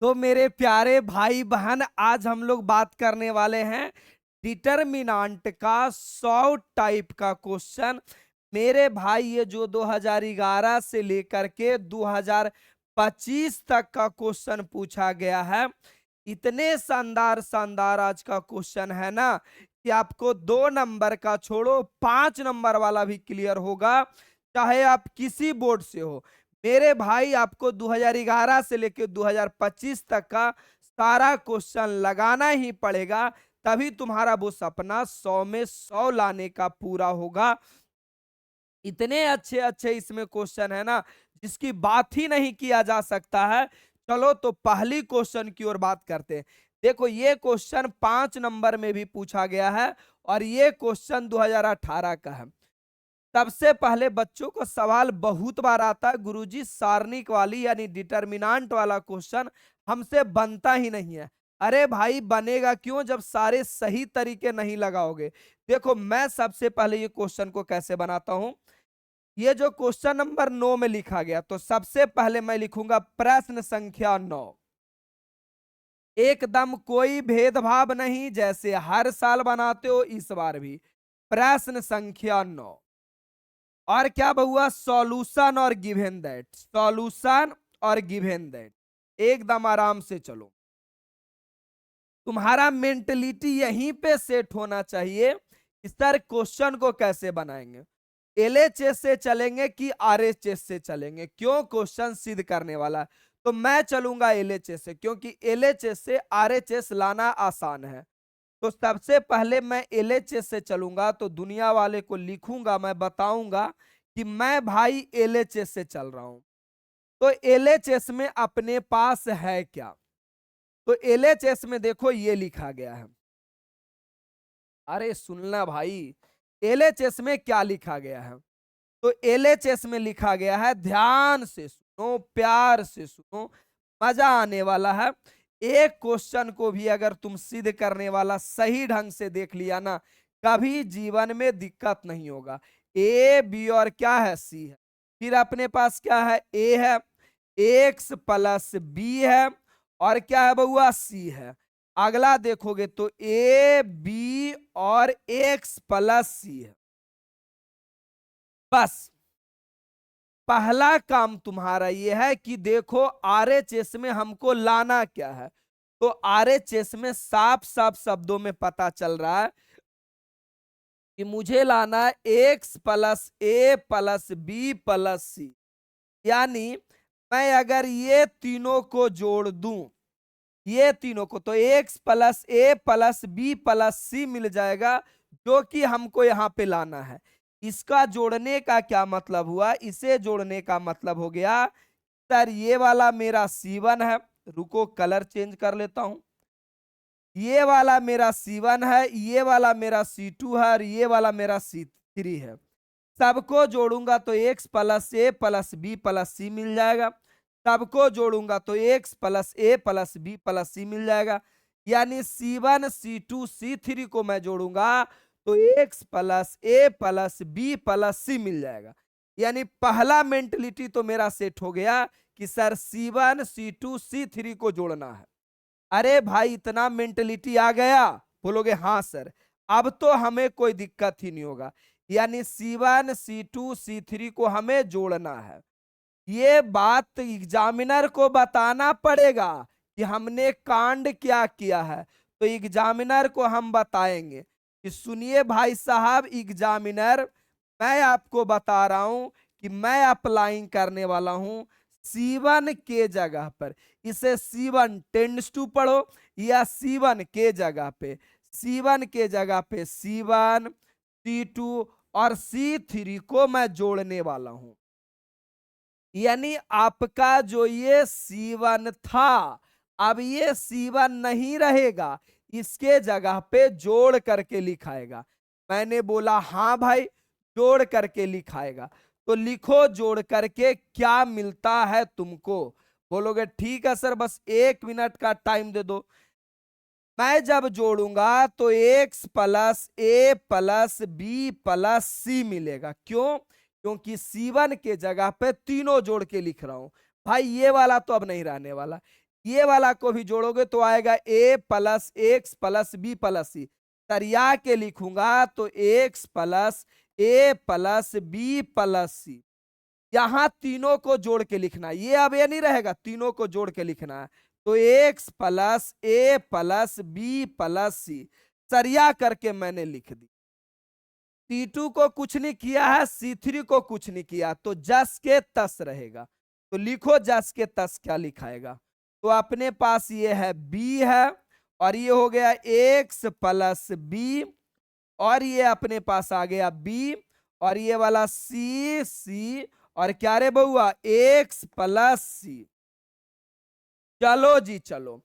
तो मेरे प्यारे भाई बहन, आज हम लोग बात करने वाले हैं डिटर्मिनांट का 100 टाइप का क्वेश्चन। मेरे भाई, ये जो 2011 से लेकर के 2025 तक का क्वेश्चन पूछा गया है, इतने शानदार शानदार आज का क्वेश्चन है ना कि आपको 2 नंबर का छोड़ो 5 नंबर वाला भी क्लियर होगा, चाहे आप किसी बोर्ड से हो। मेरे भाई, आपको 2011 से लेकर 2025 तक का सारा क्वेश्चन लगाना ही पड़ेगा, तभी तुम्हारा वो सपना 100 में 100 लाने का पूरा होगा। इतने अच्छे अच्छे इसमें क्वेश्चन है ना, जिसकी बात ही नहीं किया जा सकता है। चलो तो पहली क्वेश्चन की ओर बात करते हैं। देखो, ये क्वेश्चन 5 नंबर में भी पूछा गया है और ये क्वेश्चन 2018 का है। सबसे पहले बच्चों को सवाल बहुत बार आता है, गुरुजी सारणिक वाली यानी डिटर्मिनेंट वाला क्वेश्चन हमसे बनता ही नहीं है। अरे भाई, बनेगा क्यों जब सारे सही तरीके नहीं लगाओगे। देखो, मैं सबसे पहले ये क्वेश्चन को कैसे बनाता हूं। ये जो क्वेश्चन नंबर 9 में लिखा गया, तो सबसे पहले मैं लिखूंगा प्रश्न संख्या 9। एकदम कोई भेदभाव नहीं, जैसे हर साल बनाते हो इस बार भी। प्रश्न संख्या 9 और क्या बहुआ, सॉल्यूशन और गिवन दैट। सॉल्यूशन और गिवन दैट, एकदम आराम से चलो। तुम्हारा मेंटलिटी यहीं पे सेट होना चाहिए कि सर क्वेश्चन को कैसे बनाएंगे। एलएचएस से चलेंगे कि आरएचएस से चलेंगे, क्यों क्वेश्चन सिद्ध करने वाला है। तो मैं चलूंगा एलएचएस से, क्योंकि एलएचएस से आरएचएस लाना आसान है। तो सबसे पहले मैं एलएचएस से चलूंगा, तो दुनिया वाले को लिखूंगा, मैं बताऊंगा कि मैं भाई एलएचएस से चल रहा हूं। तो एलएचएस में अपने पास है क्या। तो एलएचएस में देखो ये लिखा गया है। अरे सुनना भाई, एलएचएस में क्या लिखा गया है। तो एलएचएस में लिखा गया है, ध्यान से सुनो, प्यार से सुनो, मजा आने वाला है। एक क्वेश्चन को भी अगर तुम सिद्ध करने वाला सही ढंग से देख लिया ना, कभी जीवन में दिक्कत नहीं होगा। ए बी और क्या है, सी है। फिर अपने पास क्या है, ए है, एक्स प्लस बी है, और क्या है बउआ, सी है। अगला देखोगे तो ए बी और एक्स प्लस सी है। बस पहला काम तुम्हारा यह है कि देखो आरएचएस में हमको लाना क्या है। तो आरएचएस में साफ साफ शब्दों में पता चल रहा है कि मुझे लाना है x plus a plus b plus सी। यानी मैं अगर ये तीनों को जोड़ दूं, ये तीनों को, तो x plus a plus b plus सी मिल जाएगा, जो कि हमको यहां पे लाना है। इसका जोड़ने का क्या मतलब हुआ, इसे जोड़ने का मतलब हो गया, सर ये वाला मेरा C1 है, रुको कलर चेंज कर लेता हूं। ये वाला मेरा C1 है, ये वाला मेरा C2 है, और ये वाला मेरा C3 है। सबको जोड़ूंगा तो x plus a plus b plus सी मिल जाएगा। सबको जोड़ूंगा तो x plus a plus b plus सी मिल जाएगा। यानी C1 C2 C3 को मैं जोड़ूंगा तो x plus a plus b plus सी मिल जाएगा। यानी पहला मेंटलिटी तो मेरा सेट हो गया कि सर C1 C2 C3 को जोड़ना है। अरे भाई, इतना मेंटलिटी आ गया, बोलोगे हाँ सर, अब तो हमें कोई दिक्कत ही नहीं होगा। यानी C1 C2 C3 को हमें जोड़ना है। ये बात एग्जामिनर को बताना पड़ेगा कि हमने कांड क्या किया है। तो एग्जामिनर को हम बताएंगे कि सुनिए भाई साहब एग्जामिनर, मैं आपको बता रहा हूं कि मैं अप्लाइंग करने वाला हूं C1 के जगह पर। इसे C1 टेंड्स टू पढ़ो, या C1 के जगह पे, C1 के जगह पे C1 C2 और C3 को मैं जोड़ने वाला हूं। यानी आपका जो ये C1 था, अब ये C1 नहीं रहेगा, इसके जगह पे जोड़ करके लिखाएगा। मैंने बोला हाँ भाई, जोड़ करके लिखाएगा। तो लिखो जोड़ करके क्या मिलता है तुमको। बोलोगे ठीक है सर, बस 1 मिनट का टाइम दे दो। मैं जब जोड़ूंगा तो x plus a plus b plus सी मिलेगा। क्यों, क्योंकि C1 के जगह पे तीनों जोड़ के लिख रहा हूं। भाई ये वाला तो अब नहीं रहने वाला, ये वाला को भी जोड़ोगे तो आएगा a plus x plus b plus c. सरिया के लिखूंगा तो x plus a plus b plus c. यहां तीनों को जोड़ के लिखना, ये अब ये नहीं रहेगा, तीनों को जोड़ के लिखना है। तो x plus a plus b plus c सरिया करके मैंने लिख दी। T2 को कुछ नहीं किया है, C3 को कुछ नहीं किया, तो जस के तस रहेगा। तो लिखो जस के तस क्या लिखाएगा। तो अपने पास ये है B है, और ये हो गया x प्लस बी, और ये अपने पास आ गया B, और ये वाला C और क्या रे बउआ x प्लस सी। चलो जी चलो,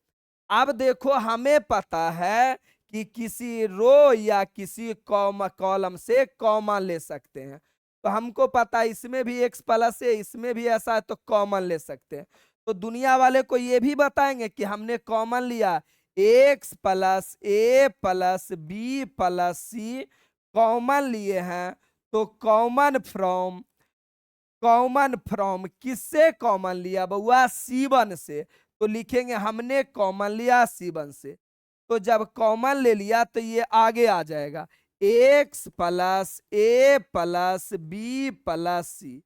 अब देखो हमें पता है कि किसी रो या किसी कॉलम से कॉमन ले सकते हैं। तो हमको पता है इसमें भी एक्स प्लस है, इसमें भी ऐसा है, तो कॉमन ले सकते हैं। तो दुनिया वाले को ये भी बताएंगे कि हमने कॉमन लिया x plus a plus b plus C common लिए हैं। तो कॉमन फ्रॉम किससे कॉमन लिया बउआ, C1 से। तो लिखेंगे हमने कॉमन लिया C1 से। तो जब कॉमन ले लिया तो ये आगे आ जाएगा x plus a plus b plus सी।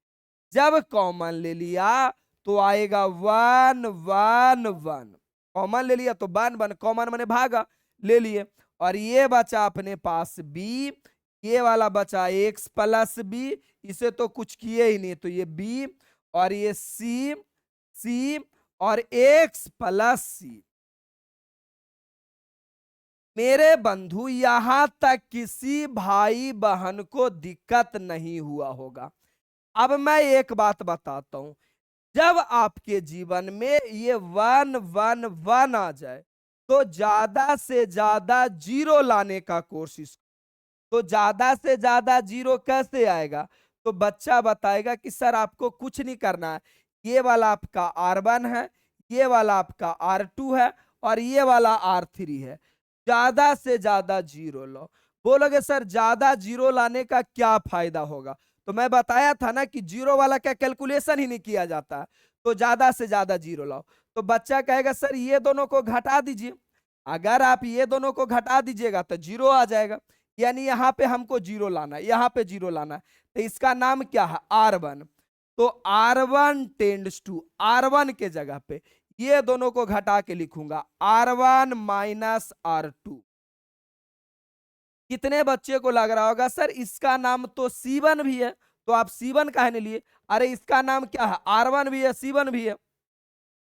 जब कॉमन ले लिया तो आएगा 1 1 1। कॉमन ले लिया तो 1 1, कॉमन मैंने भागा ले लिए, और ये बचा अपने पास बी, ये वाला बचा एक्स प्लस बी, इसे तो कुछ किए ही नहीं, तो ये बी, और ये सी और एक्स प्लस सी। मेरे बंधु यहां तक किसी भाई बहन को दिक्कत नहीं हुआ होगा। अब मैं एक बात बताता हूं, जब आपके जीवन में ये 1 1 1 आ जाए तो ज्यादा से ज्यादा जीरो लाने का कोशिश। तो ज्यादा से ज्यादा जीरो कैसे आएगा, तो बच्चा बताएगा कि सर आपको कुछ नहीं करना है, ये वाला आपका R1 है, ये वाला आपका R2 है, और ये वाला R3 है। ज्यादा से ज्यादा जीरो लो। बोलोगे सर ज्यादा जीरो लाने का क्या फायदा होगा, तो मैं बताया था ना कि जीरो वाला का कैलकुलेशन ही नहीं किया जाता, तो ज्यादा से ज्यादा जीरो लाओ। तो बच्चा कहेगा सर ये दोनों को घटा दीजिए। अगर आप ये दोनों को घटा दीजिएगा तो जीरो आ जाएगा, यानी यहां पे हमको जीरो लाना है, यहां पे जीरो लाना है। तो इसका नाम क्या है, R1। तो R1 टेंड्स टू, R1 के जगह पे ये दोनों को घटा के लिखूंगा R1 माइनस R2। कितने बच्चे को लग रहा होगा सर इसका नाम तो C1 भी है, तो आप C1 कहने लिए, अरे इसका नाम क्या है, R1 भी है C1 भी है,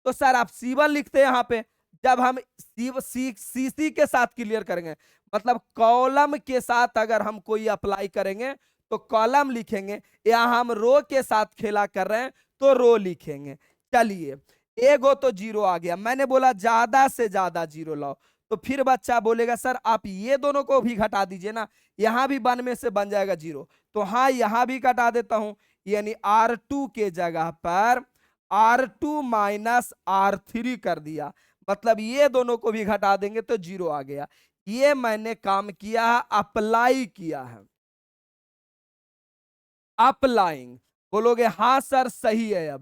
तो सर आप C1 लिखते हैं यहां पे। जब हम सी के साथ क्लियर करेंगे, मतलब कॉलम के साथ अगर हम कोई अप्लाई करेंगे तो कॉलम लिखेंगे, या हम रो के साथ खेला कर रहे हैं तो रो लिखेंगे। चलिए एगो तो जीरो आ गया, मैंने बोला ज्यादा से ज्यादा जीरो लाओ। तो फिर बच्चा बोलेगा सर आप ये दोनों को भी घटा दीजिए ना, यहां भी 1 में से बन जाएगा जीरो। तो हाँ यहां भी घटा देता हूं, यानी R2 के जगह पर R2 माइनस R3 कर दिया, मतलब ये दोनों को भी घटा देंगे तो जीरो आ गया। ये मैंने काम किया है, अप्लाई किया है, अप्लाइंग। बोलोगे हाँ सर सही है।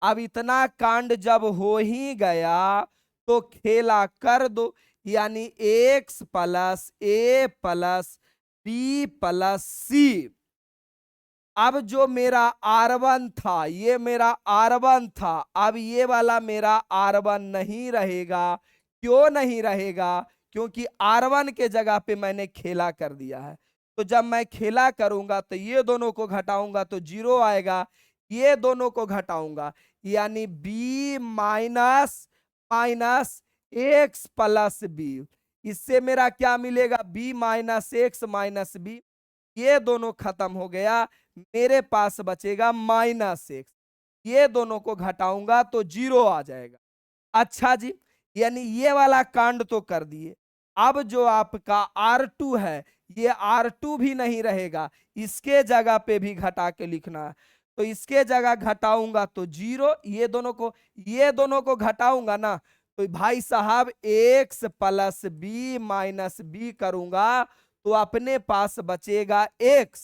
अब इतना कांड जब हो ही गया तो खेला कर दो, यानी x plus a plus b plus सी। अब जो मेरा R1 था, ये मेरा R1 था, अब ये वाला मेरा R1 नहीं रहेगा। क्यों नहीं रहेगा, क्योंकि R1 के जगह पे मैंने खेला कर दिया है। तो जब मैं खेला करूंगा तो ये दोनों को घटाऊंगा तो जीरो आएगा, ये दोनों को घटाऊंगा यानी b minus minus x plus b. इससे मेरा क्या मिलेगा, b minus x minus b, ये दोनों खत्म हो गया, मेरे पास बचेगा माइनस एक्स। ये दोनों को घटाऊंगा तो जीरो आ जाएगा। अच्छा जी, यानी ये वाला कांड तो कर दिए। अब जो आपका R2 है, ये R2 भी नहीं रहेगा, इसके जगह पे भी घटा के लिखना है। तो इसके जगह घटाऊंगा तो जीरो, ये दोनों को घटाऊंगा ना, तो भाई साहब x plus b minus b करूंगा तो अपने पास बचेगा एक्स।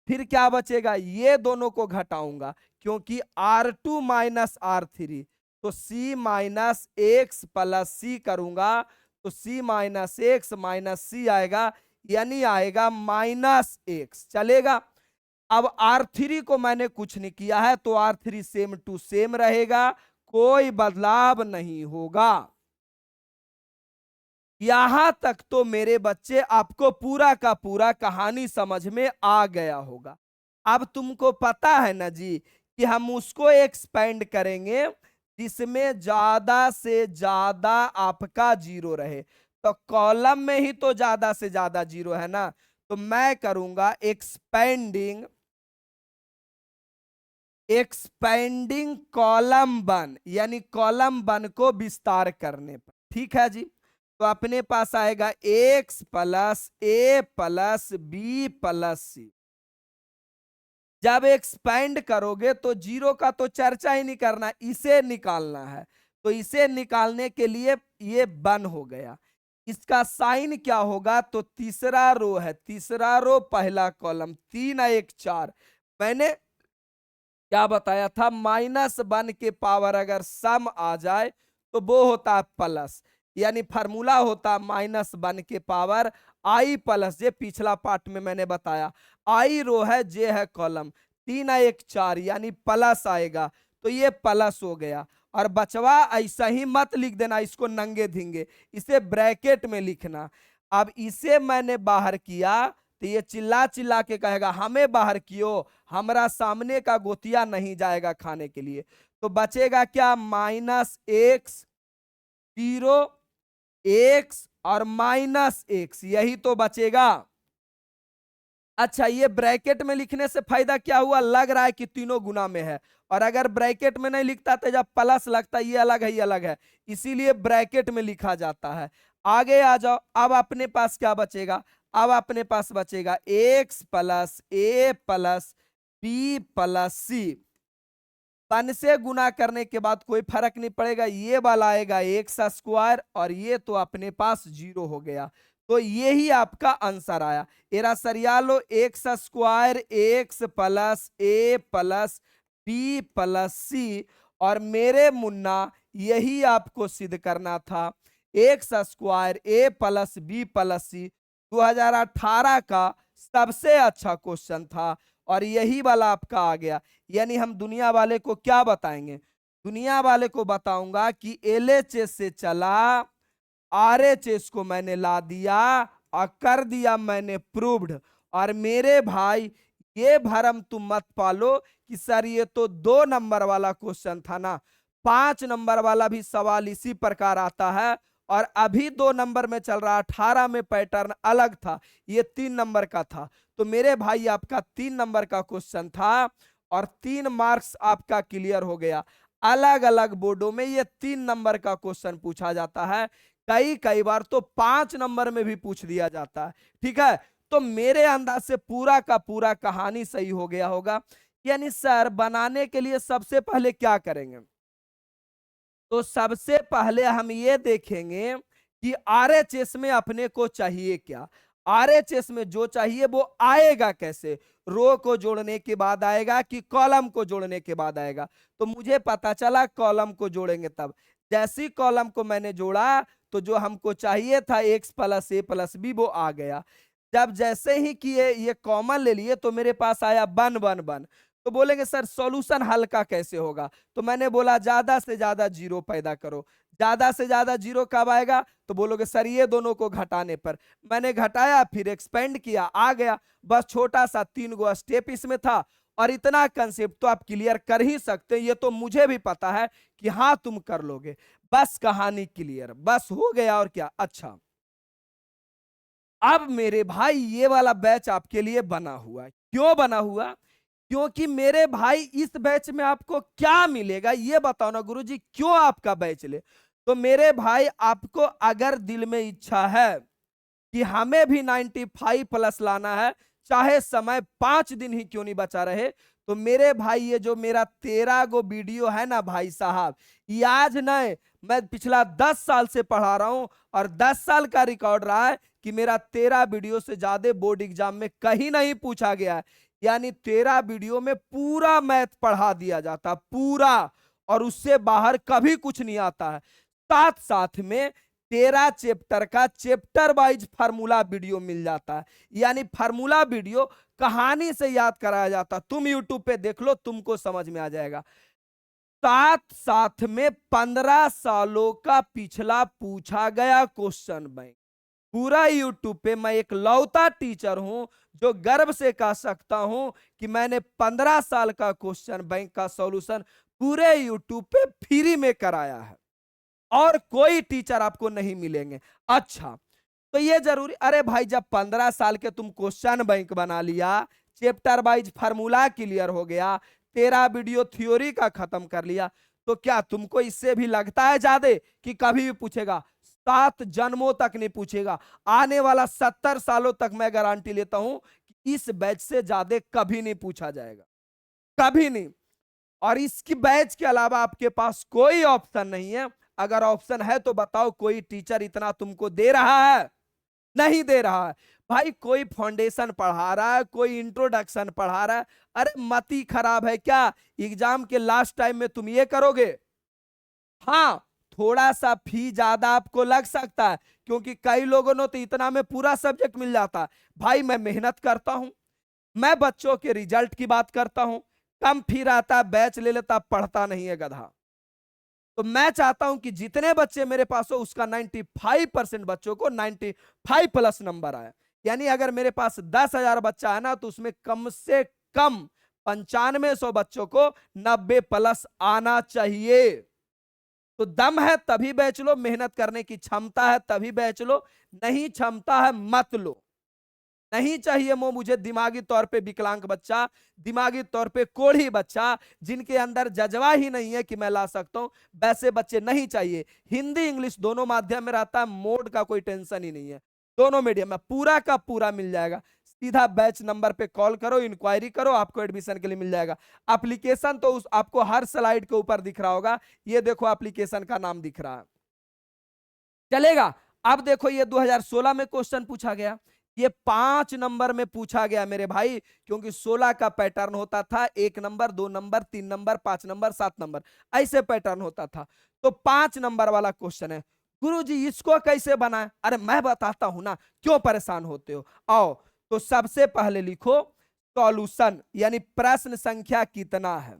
फिर क्या बचेगा, ये दोनों को घटाऊंगा क्योंकि R2 माइनस R3, तो c माइनस एक्स प्लस सी करूंगा तो c माइनस एक्स माइनस सी आएगा, यानी आएगा माइनस एक्स। चलेगा। अब R3 को मैंने कुछ नहीं किया है तो R3 सेम टू सेम रहेगा, कोई बदलाव नहीं होगा। यहां तक तो मेरे बच्चे आपको पूरा का पूरा कहानी समझ में आ गया होगा। अब तुमको पता है ना जी कि हम उसको एक्सपेंड करेंगे जिसमें ज्यादा से ज्यादा आपका जीरो रहे। तो कॉलम में ही तो ज्यादा से ज्यादा जीरो है ना, तो मैं करूंगा एक्सपेंडिंग कॉलम वन, यानी कॉलम वन को विस्तार करने पर। ठीक है जी। तो अपने पास आएगा x plus a plus b plus सी। जब एक्सपेंड करोगे तो जीरो का तो चर्चा ही नहीं करना, इसे निकालना है। तो इसे निकालने के लिए ये वन हो गया। इसका साइन क्या होगा, तो तीसरा रो है, तीसरा रो पहला कॉलम, 3 1 4। मैंने क्या बताया था, माइनस वन के पावर अगर सम आ जाए तो वो होता है प्लस, यानी फार्मूला होता माइनस वन के पावर आई प्लस जे। पिछला पार्ट में मैंने बताया आई रो है, जे है कॉलम, 3 1 4 यानी प्लस आएगा, तो ये प्लस हो गया। और बचवा ऐसा ही मत लिख देना इसको नंगे धींगे, इसे ब्रैकेट में लिखना। अब इसे मैंने बाहर किया तो ये चिल्ला चिल्ला के कहेगा हमें बाहर कियो, हमारा सामने का गोतिया नहीं जाएगा खाने के लिए। तो बचेगा क्या, माइनस एक्स, जीरो, एक्स और माइनस एक्स, यही तो बचेगा। अच्छा, ये ब्रैकेट में लिखने से फायदा क्या हुआ, लग रहा है कि तीनों गुना में है। और अगर ब्रैकेट में नहीं लिखता तो जब प्लस लगता ये अलग है, ये अलग है, इसीलिए ब्रैकेट में लिखा जाता है। आगे आ जाओ। अब अपने पास क्या बचेगा, अब अपने पास बचेगा x plus a plus b plus C. One से गुना करने के बाद कोई फर्क नहीं पड़ेगा, ये वाला आएगा एक्स स्क्वायर और ये तो अपने पास जीरो हो गया। तो ये ही आपका आंसर आया। एरा सरियालो x square x plus a plus b plus c. और मेरे मुन्ना यही आपको सिद्ध करना था। X square a plus b plus c 2018 का सबसे अच्छा क्वेश्चन था और यही वाला आपका आ गया। यानी हम दुनिया वाले को क्या बताएंगे, दुनिया वाले को बताऊंगा कि एलएचएस से चला, आरएचएस को मैंने ला दिया और कर दिया मैंने प्रूव्ड। और मेरे भाई ये भरम तुम मत पालो कि सर ये तो 2 नंबर वाला क्वेश्चन था ना, 5 नंबर वाला भी सवाल इसी प्रकार आता है। और अभी 2 नंबर में चल रहा, 18 में पैटर्न अलग था, ये 3 नंबर का था। तो मेरे भाई आपका 3 नंबर का क्वेश्चन था और 3 मार्क्स आपका क्लियर हो गया। अलग अलग बोर्डों में ये 3 नंबर का क्वेश्चन पूछा जाता है, कई कई बार तो 5 नंबर में भी पूछ दिया जाता है। ठीक है, तो मेरे अंदाज से पूरा का पूरा कहानी सही हो गया होगा। यानी सर बनाने के लिए सबसे पहले क्या करेंगे, तो सबसे पहले हम ये देखेंगे कि आरएचएस में अपने को चाहिए क्या, आरएचएस में जो चाहिए वो आएगा कैसे, रो को जोड़ने के बाद आएगा कि कॉलम को जोड़ने के बाद आएगा। तो मुझे पता चला कॉलम को जोड़ेंगे तब। जैसी कॉलम को मैंने जोड़ा तो जो हमको चाहिए था x plus a plus B वो आ गया। जब जैसे ही किए ये कॉमन ले लिए तो मेरे पास आया वन वन वन। तो बोलेंगे सर सॉल्यूशन हल का कैसे होगा, तो मैंने बोला ज्यादा से ज्यादा जीरो पैदा करो। ज्यादा से ज्यादा जीरो कब आएगा, तो बोलोगे सर ये दोनों को घटाने पर। मैंने घटाया फिर एक्सपेंड किया, आ गया। बस छोटा सा 3 गो स्टेप इसमें था और इतना कंसेप्ट तो आप क्लियर कर ही सकते हैं, ये तो मुझे भी पता है कि हाँ तुम कर लोगे। बस कहानी क्लियर, बस हो गया और क्या। अच्छा, अब मेरे भाई ये वाला बैच आपके लिए बना हुआ है। क्यों बना हुआ, क्योंकि मेरे भाई इस बैच में आपको क्या मिलेगा ये बताओ ना गुरुजी, क्यों आपका बैच ले। तो मेरे भाई आपको अगर दिल में इच्छा है कि हमें भी 95 प्लस लाना है, चाहे समय 5 दिन ही क्यों नहीं बचा रहे, तो मेरे भाई ये जो मेरा 13 गो वीडियो है ना भाई साहब, ये आज नहीं, मैं पिछला 10 साल से पढ़ा रहा हूं और 10 साल का रिकॉर्ड रहा है कि मेरा 13 वीडियो से ज्यादा बोर्ड एग्जाम में कहीं नहीं पूछा गया है। यानी 13 वीडियो में पूरा मैथ पढ़ा दिया जाता पूरा। और उससे बाहर कभी कुछ नहीं आता है। साथ साथ में 13 चैप्टर का चैप्टर वाइज फार्मूला वीडियो मिल जाता है, यानी फार्मूला वीडियो कहानी से याद कराया जाता है। तुम यूट्यूब पे देख लो, तुमको समझ में आ जाएगा। साथ साथ में 15 सालों का पिछला पूछा गया क्वेश्चन बैंक। पूरा यूट्यूब पे मैं एक लौता टीचर हूं जो गर्व से कह सकता हूं कि मैंने 15 साल का क्वेश्चन बैंक का सॉल्यूशन पूरे यूट्यूब पे फ्री में कराया है, और कोई टीचर आपको नहीं मिलेंगे। अच्छा, तो ये जरूरी, अरे भाई जब 15 साल के तुम क्वेश्चन बैंक बना लिया, चैप्टर वाइज फार्मूला क्लियर हो गया, 13 वीडियो थ्योरी का खत्म कर लिया, तो क्या तुमको इससे भी लगता है ज्यादा कि कभी भी पूछेगा? 7 जन्मों तक नहीं पूछेगा। आने वाला 70 सालों तक मैं गारंटी लेता हूं कि इस बैच से ज्यादा कभी नहीं पूछा जाएगा, कभी नहीं। और इसकी बैच के अलावा आपके पास कोई ऑप्शन नहीं है। अगर ऑप्शन है तो बताओ, कोई टीचर इतना तुमको दे रहा है? नहीं दे रहा है भाई। कोई फाउंडेशन पढ़ा रहा है, कोई इंट्रोडक्शन पढ़ा रहा है। अरे मती खराब है क्या? एग्जाम के लास्ट टाइम में तुम ये करोगे? हाँ, थोड़ा सा फी ज्यादा आपको लग सकता है, क्योंकि कई लोगों ने तो इतना में पूरा सब्जेक्ट मिल जाता है। भाई मैं मेहनत करता हूं, मैं बच्चोों के रिजल्ट की बात करता हूं, कम फी रहता है, बैच ले लेता, पढ़ता नहीं है गधा। तो मैं चाहता हूं कि जितने बच्चे मेरे पास हो उसका 95% बच्चों को 95 प्लस नंबर आए। यानी अगर मेरे पास 10,000 बच्चा है ना, तो उसमें कम से कम 9500 बच्चों को 90 प्लस आना चाहिए। तो दम है तभी बेच लो, मेहनत करने की क्षमता है तभी बेच लो, नहीं क्षमता है मत लो। नहीं चाहिए वो मुझे दिमागी तौर पे विकलांग बच्चा, दिमागी तौर पे कोढ़ी बच्चा, जिनके अंदर जज्बा ही नहीं है कि मैं ला सकता हूं, वैसे बच्चे नहीं चाहिए। हिंदी इंग्लिश दोनों माध्यम में रहता है, मोड का कोई टेंशन ही नहीं है, दोनों मीडियम में पूरा का पूरा मिल जाएगा। सीधा बैच नंबर पे कॉल करो, इंक्वायरी करो, आपको एडमिशन के लिए मिल जाएगा। एप्लीकेशन तो उस आपको हर स्लाइड के ऊपर दिख रहा होगा, ये देखो एप्लीकेशन का नाम दिख रहा है, चलेगा। अब देखो ये 2016 में क्वेश्चन पूछा गया, ये 5 नंबर में पूछा गया मेरे भाई, क्योंकि 16 का पैटर्न होता था, 1 number 2 number 3 number 5 number 7 number, ऐसे पैटर्न होता था। तो 5 नंबर वाला क्वेश्चन है। गुरुजी इसको कैसे बनाए? अरे मैं बताता हूं ना, क्यों परेशान होते हो? आओ, तो सबसे पहले लिखो सॉल्यूशन, यानी प्रश्न संख्या कितना है।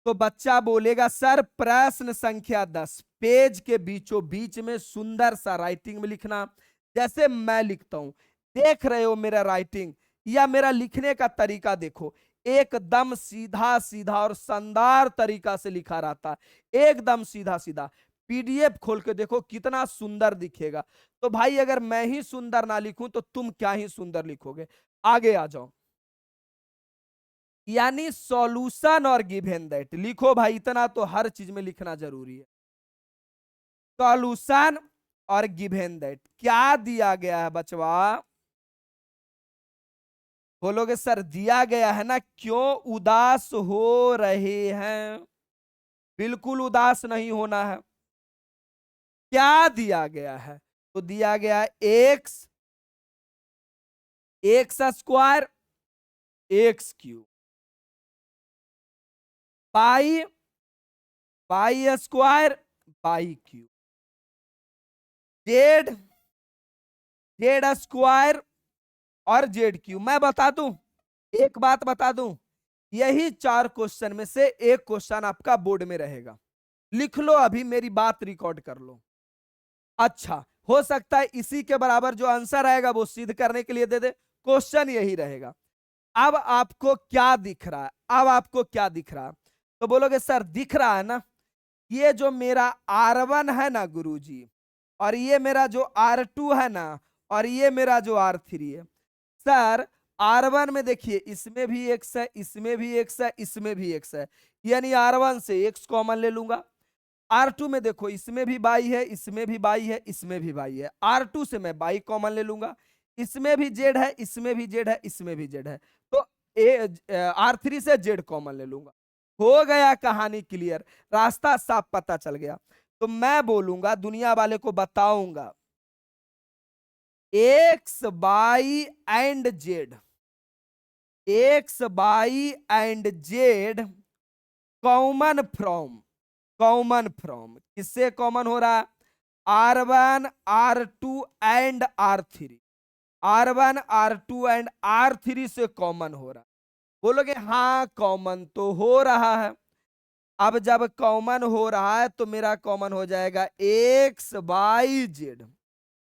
तो बच्चा बोलेगा सर प्रश्न संख्या 10। पेज के बीचों बीच में सुंदर सा राइटिंग में लिखना, जैसे मैं लिखता हूं। देख रहे हो मेरा राइटिंग या मेरा लिखने का तरीका? देखो एकदम सीधा सीधा और शानदार तरीका से लिखा रहता है, एकदम सीधा सीधा। पीडीएफ खोल के देखो कितना सुंदर दिखेगा। तो भाई अगर मैं ही सुंदर ना लिखूं तो तुम क्या ही सुंदर लिखोगे। आगे आ जाओ, यानी सॉल्यूशन और गिवन दैट लिखो भाई, इतना तो हर चीज में लिखना जरूरी है। सॉल्यूशन और गिवन दैट क्या दिया गया है बचवा? बोलोगे सर दिया गया है ना, क्यों उदास हो रहे हैं? बिल्कुल उदास नहीं होना है। क्या दिया गया है? तो दिया गया x, x square, x cube, pi, pi square, pi cube, z, z square और जेड क्यूब। मैं बता दूं, एक बात बता दूं, यही 4 क्वेश्चन में से एक क्वेश्चन आपका बोर्ड में रहेगा। लिख लो अभी, मेरी बात रिकॉर्ड कर लो। अच्छा, हो सकता है इसी के बराबर जो आंसर आएगा वो सिद्ध करने के लिए दे दे, क्वेश्चन यही रहेगा। अब आपको क्या दिख रहा है? अब आपको क्या दिख रहा है? तो बोलोगे सर दिख रहा है ना, ये जो मेरा R1 है ना गुरुजी, और ये मेरा जो R2 है ना, और ये मेरा जो R3 है। सर R1 में देखिए, इसमें भी एक्स है, इसमें भी एक्स है, इसमें भी एक्स है, यानी R1 से एक्स कॉमन ले लूंगा। R2 में देखो, इसमें भी बाई है, इसमें भी बाई है, इसमें भी बाई है, R2 से मैं बाई कॉमन ले लूंगा। इसमें भी जेड है, इसमें भी जेड है, इसमें भी जेड है, तो R3 से जेड कॉमन ले लूंगा। हो गया कहानी क्लियर, रास्ता साफ पता चल गया। तो मैं बोलूंगा, दुनिया वाले को बताऊंगा, x by and Z, x by and Z common from किससे कॉमन हो रहा है? R1 R2 and R3, R1 R2 and R3 से कॉमन हो रहा है। बोलोगे हाँ कॉमन तो हो रहा है। अब जब कॉमन हो रहा है तो मेरा कॉमन हो जाएगा एक्स वाई जेड।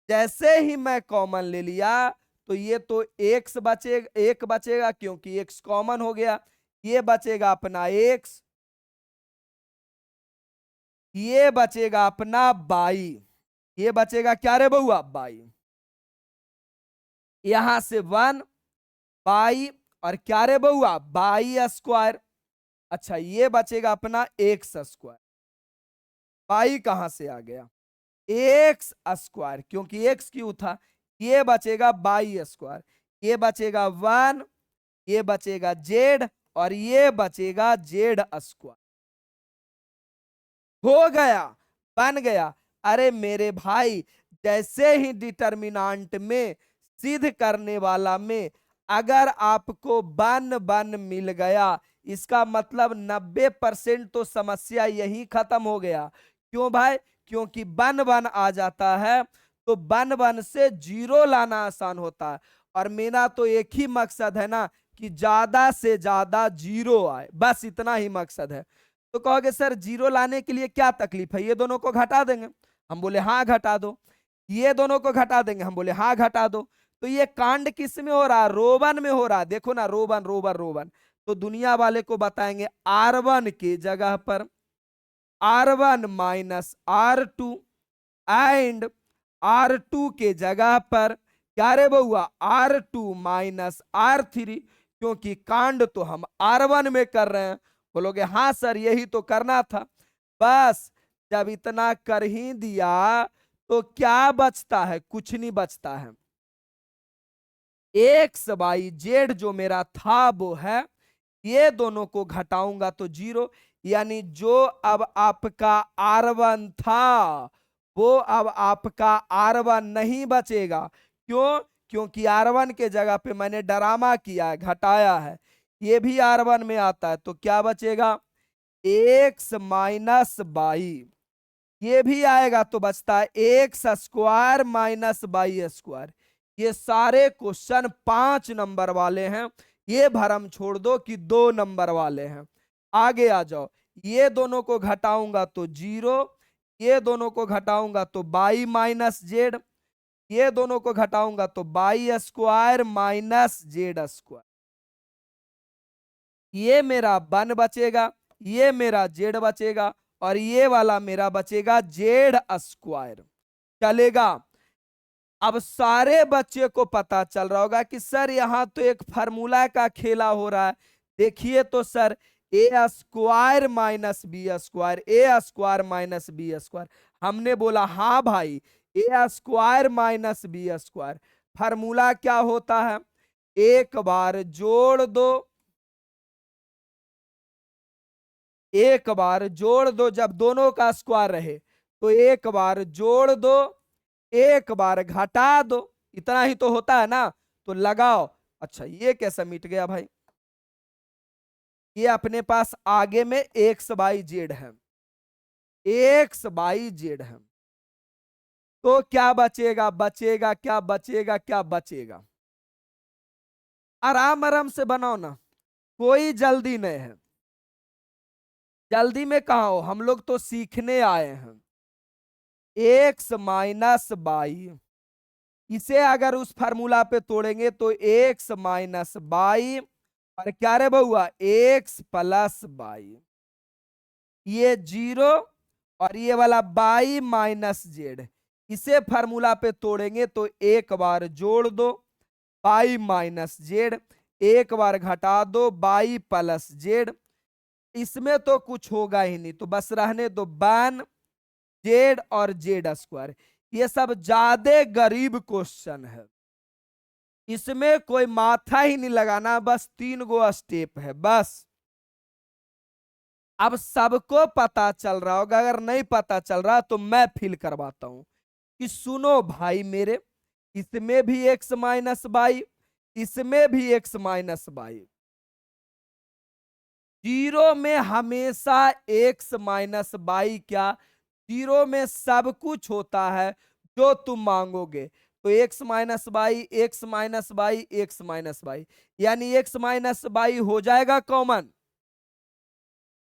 जैसे ही मैं कॉमन ले लिया तो ये तो एक्स बचेगा, एक बचेगा क्योंकि एक्स कॉमन हो गया। ये बचेगा अपना एक्स, ये बचेगा अपना बाई, ये बचेगा क्या रे बउआ? बाई। यहां से 1 बाई और क्या रे बउआ? By square. अच्छा ये बचेगा अपना एक्स स्क्वायर। बाई कहां से आ गया? एक्स स्क्वायर, क्योंकि एक्स क्यों था। ये बचेगा बाई स्क्वायर, ये बचेगा 1, ये बचेगा जेड और ये बचेगा जेड स्क्वायर। हो गया, बन गया। अरे मेरे भाई, जैसे ही डिटर्मिनांट में सिद्ध करने वाला में अगर आपको बन बन मिल गया, इसका मतलब 90% तो समस्या यही खत्म हो गया। क्यों भाई? क्योंकि बन बन आ जाता है तो बन बन से जीरो लाना आसान होता है। और मेरा तो एक ही मकसद है ना कि ज्यादा से ज्यादा जीरो आए, बस इतना ही मकसद है। तो कहोगे सर जीरो लाने के लिए क्या तकलीफ है, ये दोनों को घटा देंगे। हम बोले हाँ घटा दो। ये दोनों को घटा देंगे, हम बोले हाँ घटा दो। तो ये कांड किस में हो रहा है? रोवन में हो रहा है। देखो ना, रोवन रोवन रोवन। तो दुनिया वाले को बताएंगे R1 के जगह पर R1 minus R2 and R2 के जगह पर क्या रे बउआ? R2 माइनस R3, क्योंकि कांड तो हम R1 में कर रहे हैं। बोलोगे हाँ सर यही तो करना था। बस जब इतना कर ही दिया तो क्या बचता है? कुछ नहीं बचता है। एक्स वाई जेड जो मेरा था वो है, ये दोनों को घटाऊंगा तो जीरो। यानी जो अब आपका R1 था वो अब आपका R1 नहीं बचेगा। क्यों? क्योंकि R1 के जगह पे मैंने ड्रामा किया है, घटाया है। ये भी R1 में आता है तो क्या बचेगा? X minus by. ये भी आएगा तो बचता है x square minus by square. ये सारे क्वेश्चन 5 नंबर वाले हैं, ये भरम छोड़ दो कि 2 नंबर वाले हैं। आगे आ जाओ। ये दोनों को घटाऊंगा तो जीरो, ये दोनों को घटाऊंगा तो बाई माइनस जेड, ये दोनों को घटाऊंगा तो by square minus Z square. ये मेरा वन बचेगा, ये मेरा जेड बचेगा और ये वाला मेरा बचेगा जेड स्क्वायर। चलेगा? अब सारे बच्चे को पता चल रहा होगा कि सर यहां तो एक फार्मूला का खेला हो रहा है। देखिए तो sir, a square minus b square, a square minus b square. हमने बोला हाँ भाई, a square minus b square formula क्या होता है? एक बार जोड़ दो, एक बार जोड़ दो, जब दोनों का स्क्वायर रहे तो एक बार जोड़ दो, एक बार घटा दो। इतना ही तो होता है ना। तो लगाओ। अच्छा ये कैसा मिट गया भाई? ये अपने पास आगे में एक्स बाई जेड है, एक्स बाई जेड है। तो क्या बचेगा? बचेगा क्या? बचेगा क्या? बचेगा। आराम आराम से बनाओ ना, कोई जल्दी नहीं है। जल्दी में कहा हो, हम लोग तो सीखने आए हैं। एक्स माइनस बाई, इसे अगर उस फार्मूला पे तोड़ेंगे तो एक्स माइनस बाई और क्या रे बउआ? X plus by. ये जीरो और ये वाला बाई माइनस जेड, इसे फार्मूला पे तोड़ेंगे तो एक बार जोड़ दो बाई माइनस जेड, एक बार घटा दो बाई प्लस जेड। इसमें तो कुछ होगा ही नहीं तो बस रहने दो वन जेड और जेड स्क्वायर। ये सब ज्यादा गरीब क्वेश्चन है, इसमें कोई माथा ही नहीं लगाना, बस 3 गो स्टेप है बस। अब सबको पता चल रहा होगा, अगर नहीं पता चल रहा तो मैं फील करवाता हूं कि सुनो भाई मेरे, इसमें भी एक्स माइनस बाई, इसमें भी एक्स माइनस बाई। जीरो में हमेशा एक्स माइनस बाई क्या, जीरो में सब कुछ होता है जो तुम मांगोगे। तो x minus by, x minus by, x minus by, यानी एक्स माइनस बाई हो जाएगा कॉमन।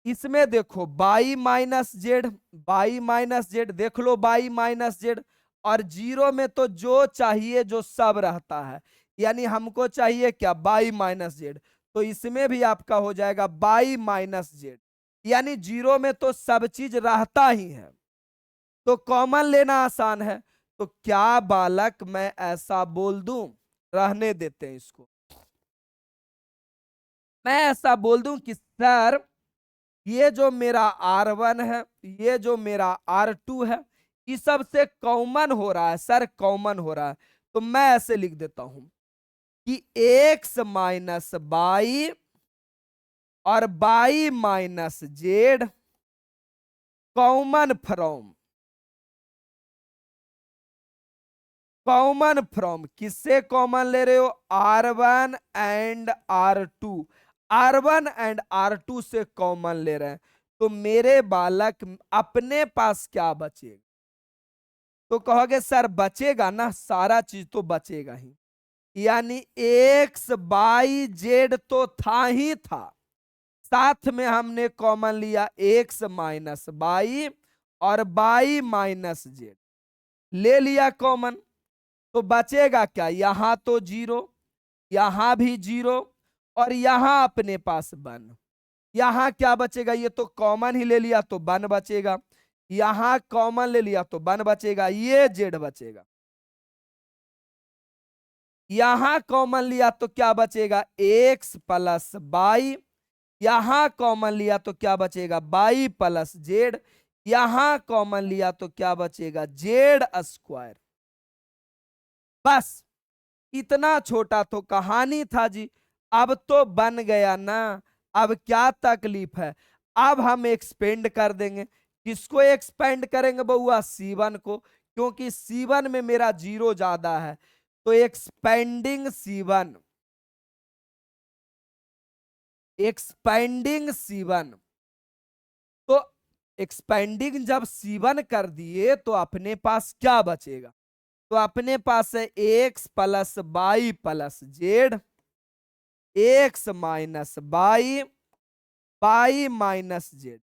इसमें देखो by minus Z, by minus Z, देख लो बाई माइनस जेड। और जीरो में तो जो चाहिए जो सब रहता है, यानी हमको चाहिए क्या, बाई माइनस जेड। तो इसमें भी आपका हो जाएगा बाई माइनस जेड, यानी जीरो में तो सब चीज रहता ही है, तो कॉमन लेना आसान है। तो क्या बालक मैं ऐसा बोल दूं, रहने देते हैं इसको, मैं ऐसा बोल दूं कि सर ये जो मेरा R1 है, ये जो मेरा R2 है, इस सब से कॉमन हो रहा है सर, कॉमन हो रहा है। तो मैं ऐसे लिख देता हूं कि एक्स माइनस बाई और by minus Z common from, common from किससे कॉमन ले रहे हो, R1 and R2, R1 and R2 से कॉमन ले रहे हैं। तो मेरे बालक अपने पास क्या बचेगा, तो कहोगे सर बचेगा ना, सारा चीज तो बचेगा ही, यानी एक्स बाई जेड तो था ही था, साथ में हमने कॉमन लिया एक्स माइनस बाई और बाई माइनस जेड, ले लिया कॉमन। तो बचेगा क्या, यहां तो जीरो, यहां भी जीरो, और यहां अपने पास वन। यहां क्या बचेगा, ये तो कॉमन ही ले लिया तो वन बचेगा, यहां कॉमन ले लिया तो वन बचेगा, ये जेड बचेगा। यहां कॉमन लिया तो क्या बचेगा, एक्स प्लस बाई, यहां कॉमन लिया तो क्या बचेगा, बाई प्लस जेड, यहां कॉमन लिया तो क्या बचेगा, जेड स्क्वायर। बस इतना छोटा तो कहानी था जी, अब तो बन गया ना। अब क्या तकलीफ है, अब हम एक्सपेंड कर देंगे। किसको एक्सपेंड करेंगे बउआ, C1 को, क्योंकि C1 में मेरा जीरो ज्यादा है। तो एक्सपेंडिंग C1, एक्सपेंडिंग C1। तो एक्सपेंडिंग जब C1 कर दिए तो अपने पास क्या बचेगा, तो अपने पास है x plus by plus Z, x minus y, y minus Z.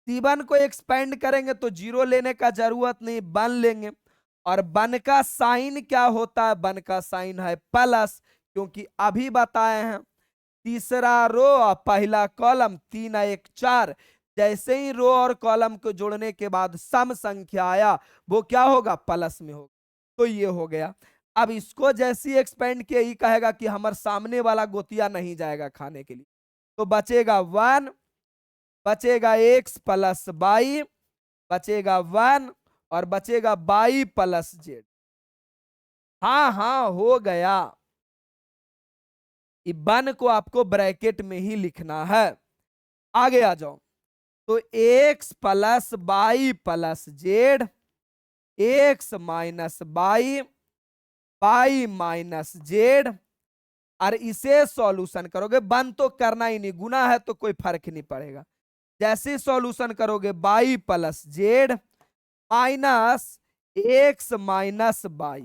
C1 को एक्सपेंड करेंगे तो जीरो लेने का जरूरत नहीं, वन लेंगे। और वन का साइन क्या होता है, वन का साइन है प्लस, क्योंकि अभी बताए हैं तीसरा रो और पहला कॉलम, 3 1 4, जैसे ही रो और कॉलम को जोड़ने के बाद सम संख्या आया वो क्या होगा, प्लस में होगा। तो ये हो गया। अब इसको जैसे ही एक्सपेंड किया ही कहेगा कि हमारे सामने वाला गोतिया नहीं जाएगा खाने के लिए, तो बचेगा वन, बचेगा एक्स प्लस बाई, बचेगा वन, और बचेगा बाई प्लस जेड। हाँ हाँ हो गया, वन को आपको ब्रैकेट में ही लिखना है। आगे आ जाओ, तो x plus by plus Z, x minus y, y minus Z. और इसे सॉल्यूशन करोगे, वन तो करना ही नहीं, गुना है तो कोई फर्क नहीं पड़ेगा। जैसे सॉल्यूशन करोगे y plus z minus x minus y,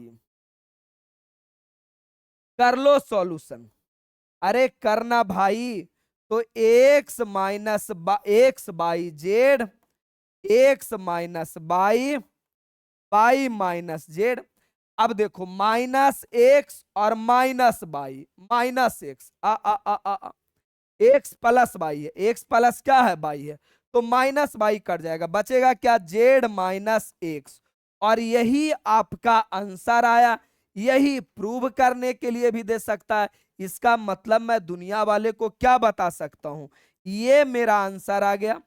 कर लो सॉल्यूशन, अरे करना भाई। तो x minus x y z, x minus y, y minus z. अब देखो माइनस एक्स और माइनस बाई, माइनस एक्स आ एक्स प्लस बाई है, एक्स प्लस क्या है, बाई है, तो माइनस बाई कट जाएगा, बचेगा क्या, जेड माइनस एक्स। और यही आपका आंसर आया। यही प्रूव करने के लिए भी दे सकता है, इसका मतलब मैं दुनिया वाले को क्या बता सकता हूं, ये मेरा आंसर आ गया।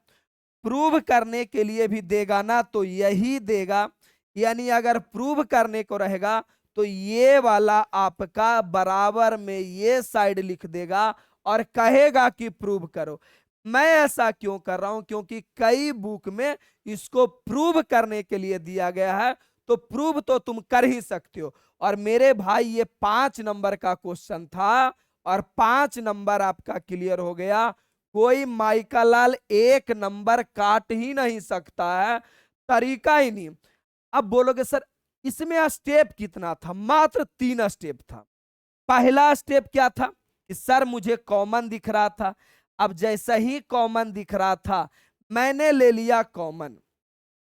प्रूव करने के लिए भी देगा ना, तो यही देगा, यानी अगर प्रूव करने को रहेगा तो ये वाला आपका बराबर में ये साइड लिख देगा और कहेगा कि प्रूव करो। मैं ऐसा क्यों कर रहा हूं, क्योंकि कई बुक में इसको प्रूव करने के लिए दिया गया है, तो प्रूव तो तुम कर ही सकते हो। और मेरे भाई ये 5 नंबर का क्वेश्चन था और 5 नंबर आपका क्लियर हो गया। कोई माइका लाल एक नंबर काट ही नहीं सकता है, तरीका ही नहीं। अब बोलोगे सर इसमें स्टेप कितना था? मात्र 3 स्टेप था। पहला स्टेप क्या था कि सर मुझे कॉमन दिख रहा था। अब जैसा ही कॉमन दिख रहा था मैंने ले लिया कॉमन।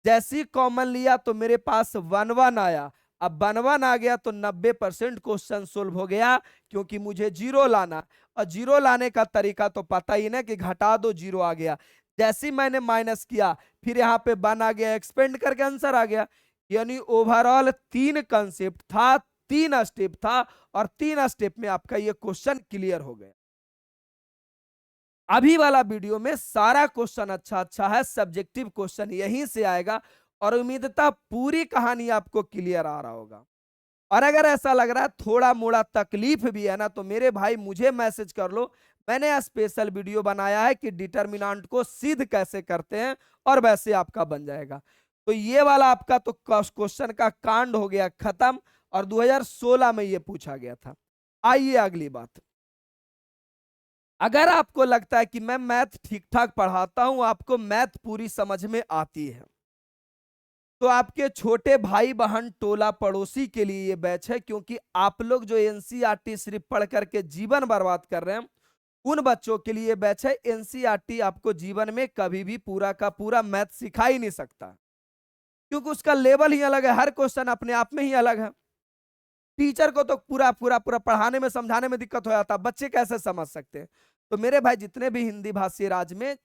जैसी कॉमन लिया तो मेरे पास 1 1 आया। अब 1 1 आ गया तो 90% क्वेश्चन सोल्व हो गया, क्योंकि मुझे जीरो लाना, और जीरो लाने का तरीका तो पता ही ना कि घटा दो जीरो आ गया। जैसे मैंने माइनस किया फिर यहाँ पे 1 आ गया, एक्सपेंड करके आंसर आ गया। यानी ओवरऑल 3 कंसेप्ट था, 3 स्टेप था, और 3 स्टेप में आपका ये क्वेश्चन क्लियर हो गया। अभी वाला वीडियो में सारा क्वेश्चन अच्छा अच्छा है, सब्जेक्टिव क्वेश्चन यहीं से आएगा, और उम्मीदता पूरी कहानी आपको क्लियर आ रहा होगा। और अगर ऐसा लग रहा है थोड़ा मोड़ा तकलीफ भी है ना, तो मेरे भाई मुझे मैसेज कर लो। मैंने स्पेशल वीडियो बनाया है कि डिटर्मिनेंट को सिद्ध कैसे करते हैं, और वैसे आपका बन जाएगा। तो ये वाला आपका तो क्वेश्चन का कांड हो गया खत्म, और 2016 में ये पूछा गया था। आइए अगली बात। अगर आपको लगता है कि मैं मैथ ठीक ठाक पढ़ाता हूं, आपको मैथ पूरी समझ में आती है, तो आपके छोटे भाई बहन टोला पड़ोसी के लिए ये बैच है, क्योंकि आप लोग जो एनसीईआरटी सिर्फ पढ़ करके जीवन बर्बाद कर रहे हैं, उन बच्चों के लिए बैच है। एनसीईआरटी आपको जीवन में कभी भी पूरा का पूरा मैथ सिखा ही नहीं सकता, क्योंकि उसका लेवल ही अलग है, हर क्वेश्चन अपने आप में ही अलग है। टीचर को तो पूरा पूरा पूरा पढ़ाने में समझाने में दिक्कत हो जाता, बच्चे कैसे समझ सकते हैं? तो मेरे भाई जितने भी हिंदी भाषी राज्य में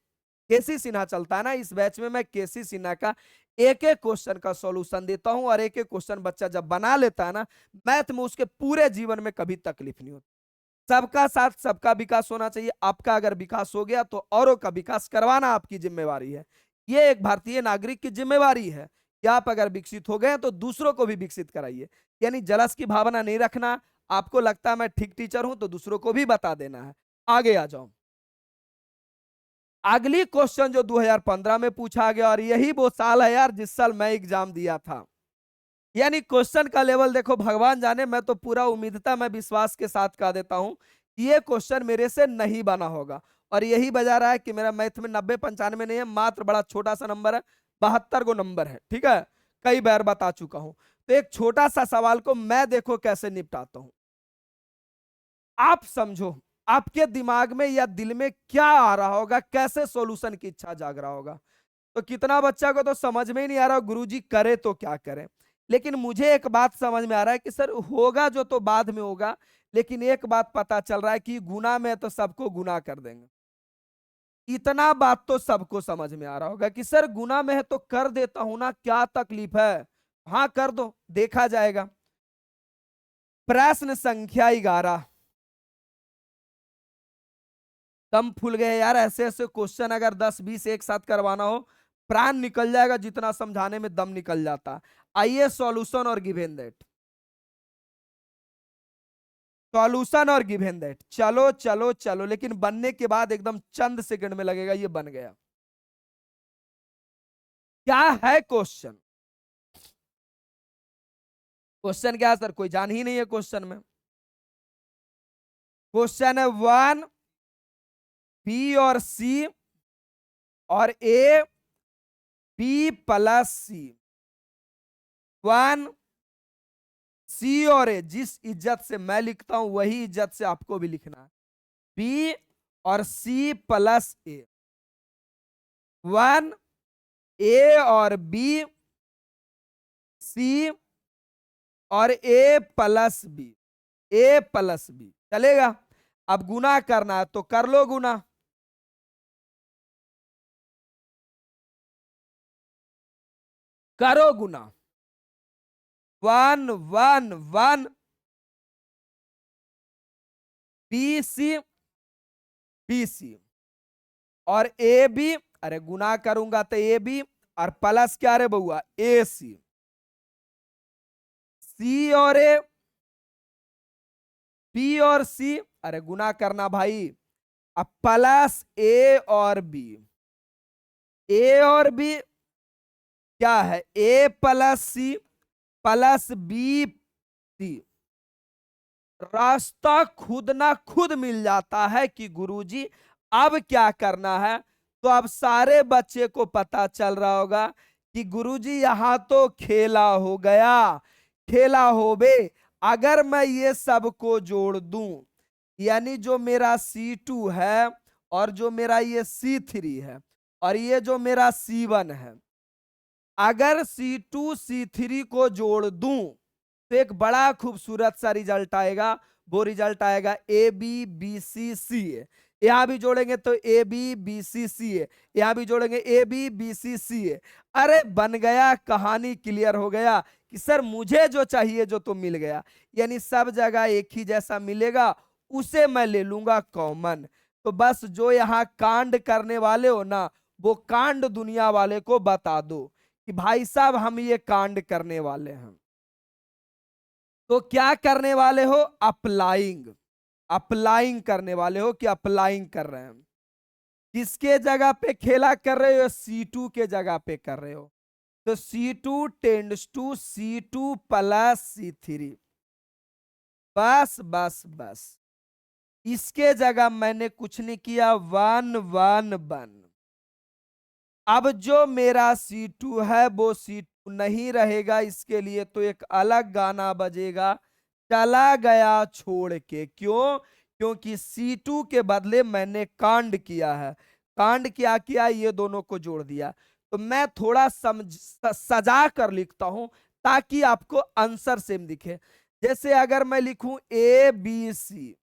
केसी सिन्हा चलता है ना, इस बैच में मैं केसी सिन्हा का एक एक क्वेश्चन का सॉल्यूशन देता हूं, और एक एक क्वेश्चन बच्चा जब बना लेता है ना मैथ में, उसके पूरे जीवन में कभी तकलीफ नहीं होती। सबका साथ सबका विकास होना चाहिए। आपका अगर विकास हो गया तो औरों का विकास करवाना आपकी जिम्मेवारी है। ये एक भारतीय नागरिक की जिम्मेवारी है कि आप अगर विकसित हो गए तो दूसरों को भी विकसित कराइए। यानी जलस की भावना नहीं रखना। आपको लगता है मैं ठीक टीचर हूं तो दूसरों को भी बता देना है। आगे आ जाओ। अगली क्वेश्चन जो 2015 में पूछा गया, और यही वो साल है यार जिस साल मैं एग्जाम दिया था। यानी क्वेश्चन का लेवल देखो भगवान जाने, मैं तो पूरा उम्मीदता मैं विश्वास के साथ कह देता हूं कि ये क्वेश्चन मेरे से नहीं बना होगा। और यही बजा रहा है कि मेरा मैथ में 90 95 नहीं है, मात्र बड़ा छोटा सा नंबर है, 72 गो नंबर है। ठीक है, कई बार बता चुका हूं। तो एक छोटा सा सवाल को मैं देखो कैसे निपटाता हूं। आप समझो आपके दिमाग में या दिल में क्या आ रहा होगा, कैसे सॉल्यूशन की इच्छा जाग रहा होगा। तो कितना बच्चा को तो समझ में ही नहीं आ रहा गुरुजी करे तो क्या करें। लेकिन मुझे एक बात समझ में आ रहा है कि सर होगा जो तो बाद में होगा, लेकिन एक बात पता चल रहा है कि गुनाह में तो सबको गुनाह कर देंगे। इतना बात तो सबको समझ में आ रहा होगा कि सर गुनाह में है तो कर देता हूं ना, क्या तकलीफ है। हाँ कर दो, देखा जाएगा। प्रश्न संख्या 11। दम फूल गए यार, ऐसे ऐसे क्वेश्चन अगर 10 20 एक साथ करवाना हो प्राण निकल जाएगा, जितना समझाने में दम निकल जाता। आइए सॉल्यूशन और गिवन दैट। सॉल्यूशन और गिवन दैट, चलो चलो चलो, लेकिन बनने के बाद एकदम चंद सेकंड में लगेगा ये बन गया। क्या है क्वेश्चन? क्वेश्चन क्या है सर? कोई जान ही नहीं है क्वेश्चन में। क्वेश्चन है 1 बी और सी और ए बी प्लस सी। 1 सी और ए, जिस इज्जत से मैं लिखता हूं वही इज्जत से आपको भी लिखना है। बी और सी प्लस ए। 1 ए और बी, सी और ए प्लस बी। ए प्लस बी चलेगा। अब गुना करना है तो कर लो गुना। करो गुना। 1 1 1 बी सी, बी सी और ए बी। अरे गुना करूंगा तो ए बी, और प्लस क्या रे बउआ, ए सी। सी और ए, बी और सी, अरे गुना करना भाई। अब प्लस ए और बी। ए और बी क्या है, a plus c plus b c. रास्ता खुद ना खुद मिल जाता है कि गुरुजी अब क्या करना है? तो अब सारे बच्चे को पता चल रहा होगा कि गुरुजी यहां तो खेला हो गया, खेला हो बे। अगर मैं ये सब को जोड़ दूं, यानी जो मेरा C2 है और जो मेरा ये C3 है और ये जो मेरा C1 है, अगर C2 C3 को जोड़ दूं तो एक बड़ा खूबसूरत सा रिजल्ट आएगा। वो रिजल्ट आएगा ABBCCA। यहां भी जोड़ेंगे तो ABBCCA, यहां भी जोड़ेंगे ABBCCA। अरे बन गया, कहानी क्लियर हो गया कि सर मुझे जो चाहिए जो तो मिल गया, यानी सब जगह एक ही जैसा मिलेगा, उसे मैं ले लूंगा कॉमन। तो बस जो यहां कांड करने वाले हो ना, वो कांड दुनिया वाले को बता दो कि भाई साहब हम ये कांड करने वाले हैं। तो क्या करने वाले हो? अप्लाइंग। अप्लाइंग करने वाले हो कि अप्लाइंग कर रहे हैं। किसके जगह पे खेला कर रहे हो? C2 के जगह पे कर रहे हो। तो C2 tends to C2 plus C3। बस बस बस, इसके जगह मैंने कुछ नहीं किया, 1 1 1। अब जो मेरा C2 है वो C2 नहीं रहेगा, इसके लिए तो एक अलग गाना बजेगा, चला गया छोड़ के। क्यों? क्योंकि C2 के बदले मैंने कांड किया है। कांड क्या किया? ये दोनों को जोड़ दिया। तो मैं थोड़ा सजा कर लिखता हूं ताकि आपको आंसर सेम दिखे। जैसे अगर मैं लिखूं ABC,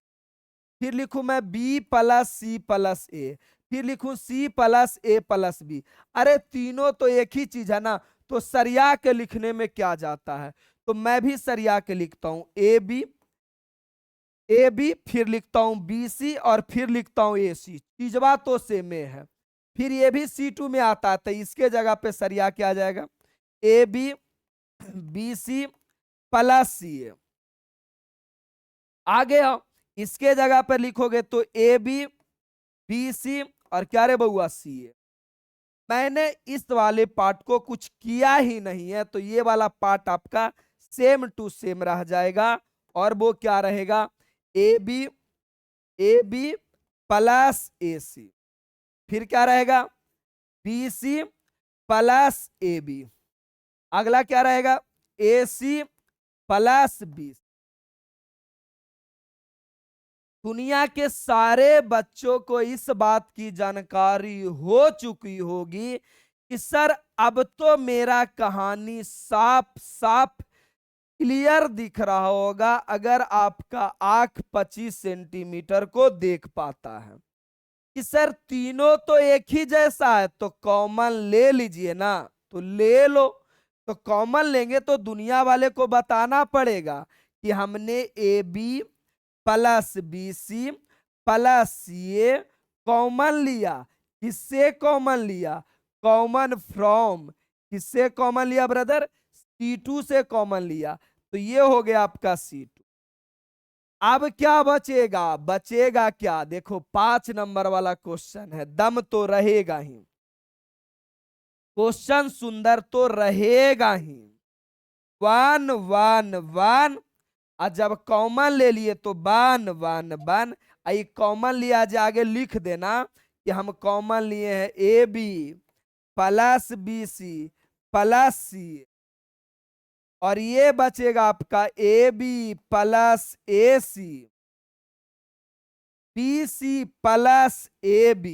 फिर लिखूं मैं B plus C plus A, फिर लिखूं C plus A plus B। अरे तीनों तो एक ही चीज है ना, तो सरिया के लिखने में क्या जाता है? तो मैं भी सरिया के लिखता हूं AB, फिर लिखता हूं BC और फिर लिखता हूं AC। चीजवा तो सेम है। फिर ये भी C2 में आता है, तो इसके जगह पे सरिया क्या आ जाएगा? AB BC plus CA। आगे आओ, इसके जगह पर लिखोगे तो ABBC और क्या रे बउआ? CA। मैंने इस वाले पार्ट को कुछ किया ही नहीं है, तो ये वाला पार्ट आपका सेम टू सेम रह जाएगा। और वो क्या रहेगा? AB plus AC। फिर क्या रहेगा? BC plus AB। अगला क्या रहेगा? AC plus BC। दुनिया के सारे बच्चों को इस बात की जानकारी हो चुकी होगी कि सर अब तो मेरा कहानी साफ साफ क्लियर दिख रहा होगा अगर आपका आंख 25 सेंटीमीटर को देख पाता है कि सर तीनों तो एक ही जैसा है, तो कॉमन ले लीजिए ना। तो ले लो। तो कॉमन लेंगे तो दुनिया वाले को बताना पड़ेगा कि हमने AB plus BC plus CA common लिया। किससे कॉमन लिया? Common from. किससे कॉमन लिया ब्रदर? C2 से कॉमन लिया। तो ये हो गया आपका C2। अब क्या बचेगा? बचेगा क्या? देखो 5 नंबर वाला क्वेश्चन है, दम तो रहेगा ही, क्वेश्चन सुंदर तो रहेगा ही। 1 1 1, और जब कॉमन ले लिए तो 1 1 1। आई कॉमन लिया जो आगे लिख देना कि हम कॉमन लिए हैं AB plus BC plus C, और ये बचेगा आपका AB plus AC, BC plus AB,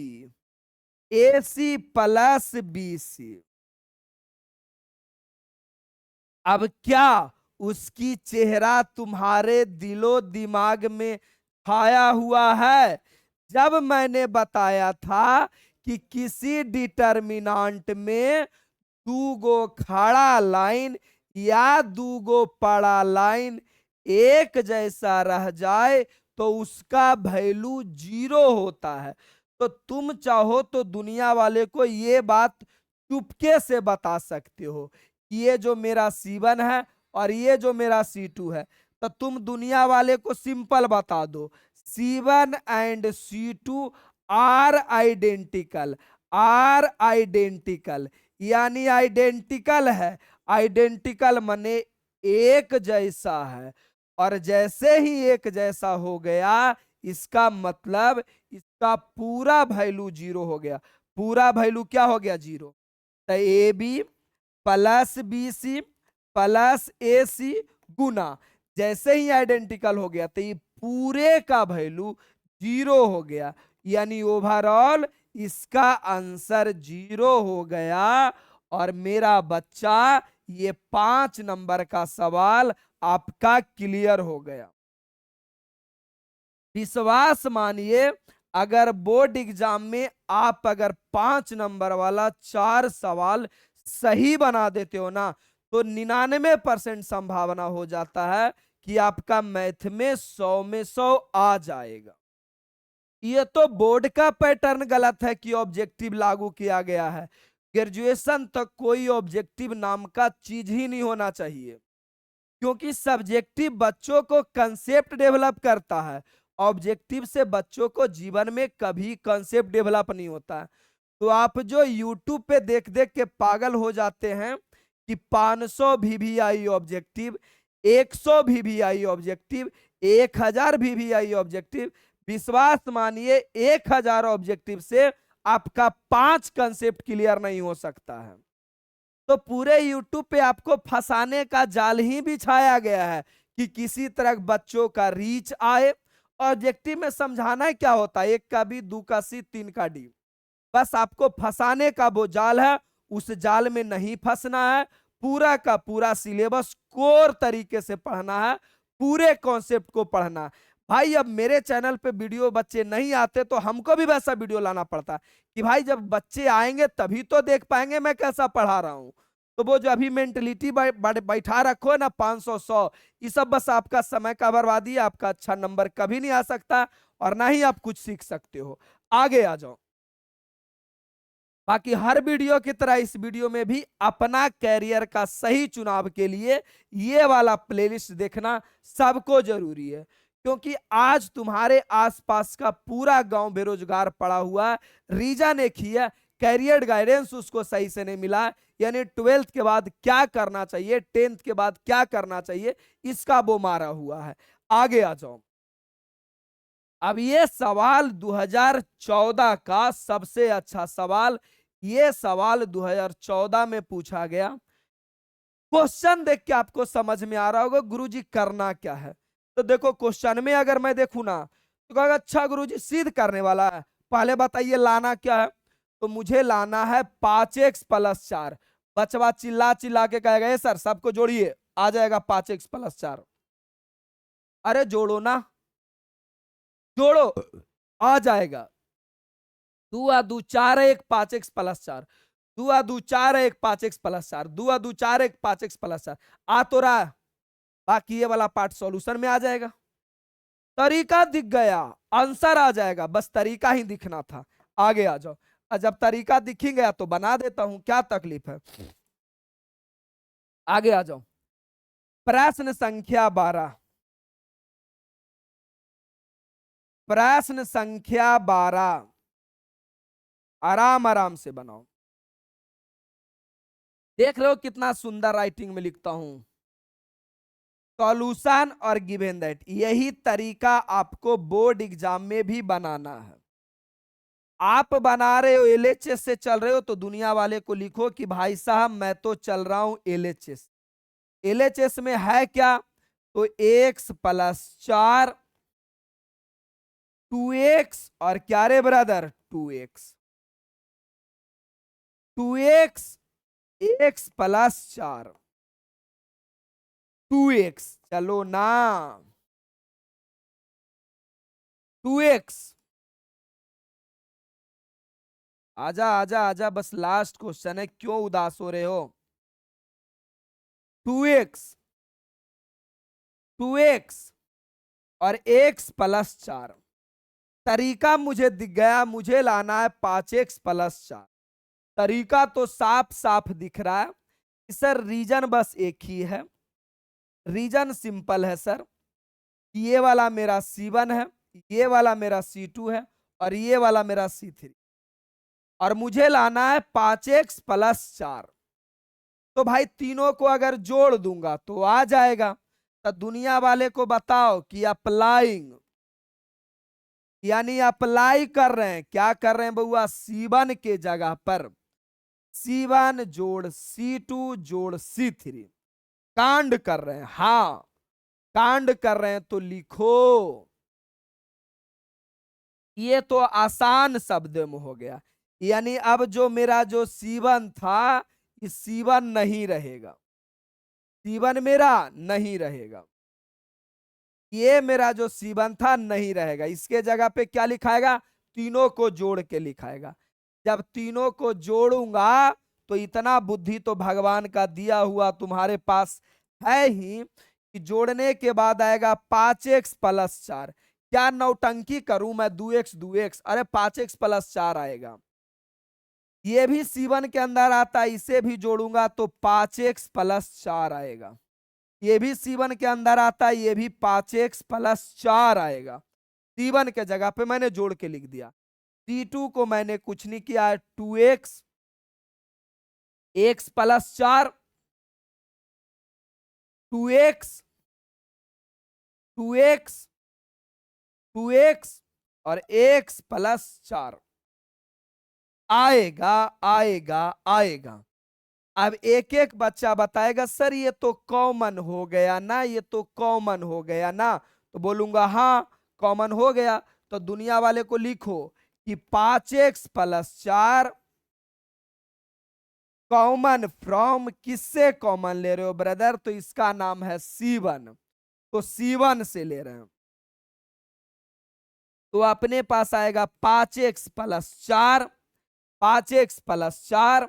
AC plus BC। अब क्या उसकी चेहरा तुम्हारे दिलो दिमाग में छाया हुआ है? जब मैंने बताया था कि किसी डिटर्मिनांट में दूगो खड़ा लाइन या दूगो पड़ा लाइन एक जैसा रह जाए तो उसका वैल्यू 0 होता है। तो तुम चाहो तो दुनिया वाले को ये बात चुपके से बता सकते हो कि ये जो मेरा C1 है और ये जो मेरा C2 है, तो तुम दुनिया वाले को सिंपल बता दो C1 and C2 are identical. Are identical यानी आइडेंटिकल है। आइडेंटिकल माने एक जैसा है, और जैसे ही एक जैसा हो गया इसका मतलब का पूरा वैल्यू 0 हो गया। पूरा वैल्यू क्या हो गया? 0। तो a b plus b c plus a c गुना, जैसे ही आइडेंटिकल हो गया तो ये पूरे का वैल्यू 0 हो गया, यानी ओवरऑल इसका आंसर 0 हो गया। और मेरा बच्चा ये 5 नंबर का सवाल आपका क्लियर हो गया। विश्वास मानिए, अगर बोर्ड एग्जाम में आप अगर 5 नंबर वाला 4 सवाल सही बना देते हो ना, तो 99% संभावना हो जाता है कि आपका मैथ में 100 में 100 आ जाएगा। ये तो बोर्ड का पैटर्न गलत है कि ऑब्जेक्टिव लागू किया गया है। ग्रेजुएशन तक कोई ऑब्जेक्टिव नाम का चीज ही नहीं होना चाहिए, क्योंकि सब्जेक्टिव बच्चों को कंसेप्ट डेवलप करता है। ऑब्जेक्टिव से बच्चों को जीवन में कभी कंसेप्ट डेवलप नहीं होता है। तो आप जो यूट्यूब पे देख देख के पागल हो जाते हैं कि 500 VVI objective, 100 VVI objective, 1000 VVI objective, विश्वास मानिए 1000 ऑब्जेक्टिव से आपका 5 कंसेप्ट क्लियर नहीं हो सकता है। तो पूरे यूट्यूब पे आपको फंसाने का जाल ही बिछाया गया है कि किसी तरह बच्चों का रीच आए। ऑब्जेक्टिव में समझाना क्या होता है? 1 का बी, 2 का सी, 3 का डी। बस आपको फंसाने का वो जाल है, उस जाल में नहीं फंसना है। पूरा का पूरा सिलेबस कोर तरीके से पढ़ना है, पूरे कॉन्सेप्ट को पढ़ना। भाई अब मेरे चैनल पे वीडियो बच्चे नहीं आते तो हमको भी वैसा वीडियो लाना पड़ता है कि भाई जब बच्चे आएंगे तभी तो देख पाएंगे मैं कैसा पढ़ा रहा हूं। तो वो जो अभी मेंटलिटी बैठा रखो ना 500 100, ये सब बस आपका समय का बर्बादी है। आपका अच्छा नंबर कभी नहीं आ सकता और ना ही आप कुछ सीख सकते हो। आगे आ जाओ। बाकी हर वीडियो की तरह इस वीडियो में भी अपना कैरियर का सही चुनाव के लिए ये वाला प्लेलिस्ट देखना सबको जरूरी है, क्योंकि आज तुम्हारे आसपास का पूरा गांव बेरोजगार पड़ा हुआ है। रीजन एक ही है, कैरियर गाइडेंस उसको सही से नहीं मिला। यानी 12th के बाद क्या करना चाहिए, 10th के बाद क्या करना चाहिए, इसका वो मारा हुआ है। आगे आ जाओ। अब ये सवाल 2014 का सबसे अच्छा सवाल, ये सवाल 2014 में पूछा गया। क्वेश्चन देख के आपको समझ में आ रहा होगा गुरुजी करना क्या है। तो देखो क्वेश्चन में अगर मैं देखूं ना तो कहोगे अच्छा गुरुजी सिद्ध करने वाला है, पहले बताइए लाना क्या है। तो मुझे लाना है 5x+4। बचवा चिल्ला चिल्ला के कहेगा "ए सर सबको जोड़िए", आ जाएगा 5x+4। अरे जोड़ो ना, जोड़ो, आ जाएगा। 2 आ 2 4 है, 1 5x+4। 2 आ 2 4 है, 1 5x+4। 2 आ 2 4 है, 1 5x+4। आ तो रहा है। बाकी ये वाला पार्ट सॉल्यूशन में आ जाएगा। तरीका दिख गया, आंसर आ जाएगा, बस तरीका ही दिखना था। आगे आ जाओ। जब तरीका दिख ही गया तो बना देता हूं, क्या तकलीफ है। आगे आ जाओ। प्रश्न संख्या 12। प्रश्न संख्या 12 आराम आराम से बनाओ। देख रहे हो कितना सुंदर राइटिंग में लिखता हूं। सॉल्यूशन और गिवन दैट, यही तरीका आपको बोर्ड एग्जाम में भी बनाना है। आप बना रहे हो एलएचएस से चल रहे हो तो दुनिया वाले को लिखो कि भाई साहब मैं तो चल रहा हूं एलएचएस। एलएचएस में है क्या? तो x+4 2x और क्या रे brother 2x 2x x+4 2x, चलो ना 2x। आजा आजा आजा, बस लास्ट क्वेश्चन है, क्यों उदास हो रहे हो। 2x 2x और x+4। तरीका मुझे दिख गया, मुझे लाना है 5x+4। तरीका तो साफ साफ दिख रहा है सर, रीजन बस एक ही है। रीजन सिंपल है सर, ये वाला मेरा C1 है, ये वाला मेरा C2 है और ये वाला मेरा C3, और मुझे लाना है 5x+4। तो भाई तीनों को अगर जोड़ दूंगा तो आ जाएगा। तो दुनिया वाले को बताओ कि अप्लाइंग यानी अप्लाई कर रहे हैं, क्या कर रहे हैं बउआ, C1 के जगह पर C1 जोड़ C2 जोड़ C3 कांड कर रहे हैं। हाँ, कांड कर रहे हैं तो लिखो। ये तो आसान शब्द में हो गया। यानी अब जो मेरा जो C1 था, ये C1 नहीं रहेगा, C1 मेरा नहीं रहेगा, ये मेरा जो C1 था नहीं रहेगा। इसके जगह पे क्या लिखाएगा, तीनों को जोड़ के लिखाएगा। जब तीनों को जोड़ूंगा तो इतना बुद्धि तो भगवान का दिया हुआ तुम्हारे पास है ही कि जोड़ने के बाद आएगा 5x+4। क्या नौटंकी करूं मैं, 2x, अरे 5x+4 आएगा। ये भी C1 के अंदर आता है, इसे भी जोड़ूंगा तो 5x+4 आएगा। ये भी C1 के अंदर आता है, ये भी 5x+4 आएगा। C1 के जगह पे मैंने जोड़ के लिख दिया। C2 को मैंने कुछ नहीं किया, 2x, x+4, 2x, 2x, 2x और x+4 आएगा आएगा आएगा। अब एक एक बच्चा बताएगा सर ये तो कॉमन हो गया ना, ये तो कॉमन हो गया ना। तो बोलूंगा हाँ कॉमन हो गया। तो दुनिया वाले को लिखो कि 5x+4 कॉमन फ्रॉम, किससे कॉमन ले रहे हो ब्रदर, तो इसका नाम है C1, तो C1 से ले रहे हैं। तो अपने पास आएगा 5x+4, 5x+4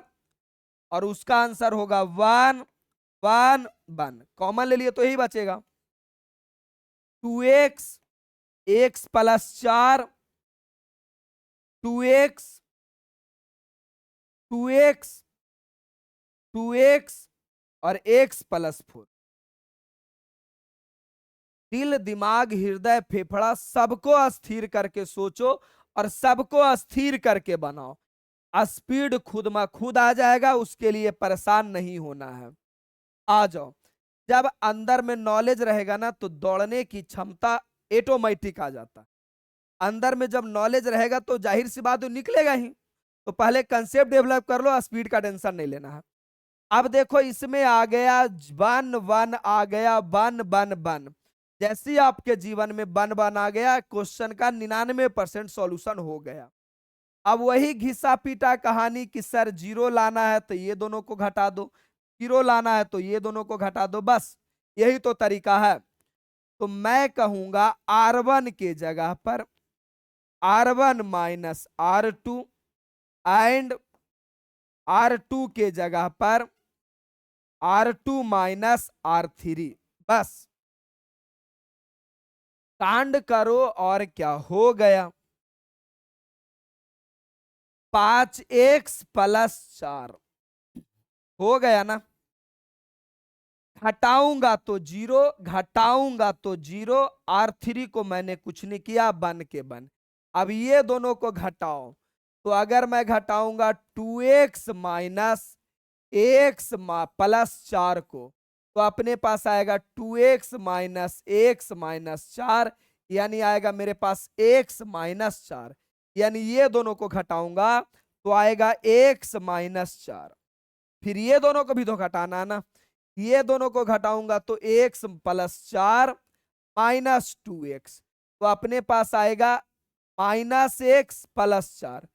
और उसका आंसर होगा 1 1 1। कॉमन ले लिए तो यही बचेगा 2x, x+4, 2x, 2x, 2x और x+4। दिल दिमाग हृदय फेफड़ा सबको अस्थिर करके सोचो और सबको अस्थिर करके बनाओ। स्पीड खुद में खुद आ जाएगा, उसके लिए परेशान नहीं होना है। आ जाओ। जब अंदर में नॉलेज रहेगा ना तो दौड़ने की क्षमता ऑटोमेटिक आ जाता है। अंदर में जब नॉलेज रहेगा तो जाहिर सी बात निकलेगा ही। तो पहले कंसेप्ट डेवलप कर लो, स्पीड का टेंशन नहीं लेना है। अब देखो इसमें आ गया 1 1 आ गया, 1 1 1। जैसे ही आपके जीवन में 1 1 आ गया, क्वेश्चन का 99% सॉल्यूशन हो गया। अब वही घिसा पीटा कहानी कि सर 0 लाना है तो ये दोनों को घटा दो, 0 लाना है तो ये दोनों को घटा दो, बस यही तो तरीका है। तो मैं कहूंगा R1 के जगह पर R1 minus R2 and R2 के जगह पर R2 माइनस R3, बस कांड करो और क्या हो गया, 5x+4 हो गया ना। घटाऊंगा तो 0, घटाऊंगा तो 0। R3 को मैंने कुछ नहीं किया, बन के बन। अब ये दोनों को घटाओ तो अगर मैं घटाऊंगा 2x माइनस x+4 को तो अपने पास आएगा 2x माइनस x-4, यानी आएगा मेरे पास x-4। यानी ये दोनों को घटाऊंगा तो आएगा x-4। फिर ये दोनों को भी तो घटाना है ना, ये दोनों को घटाऊंगा तो x+4 माइनस 2x, तो अपने पास आएगा -x+4।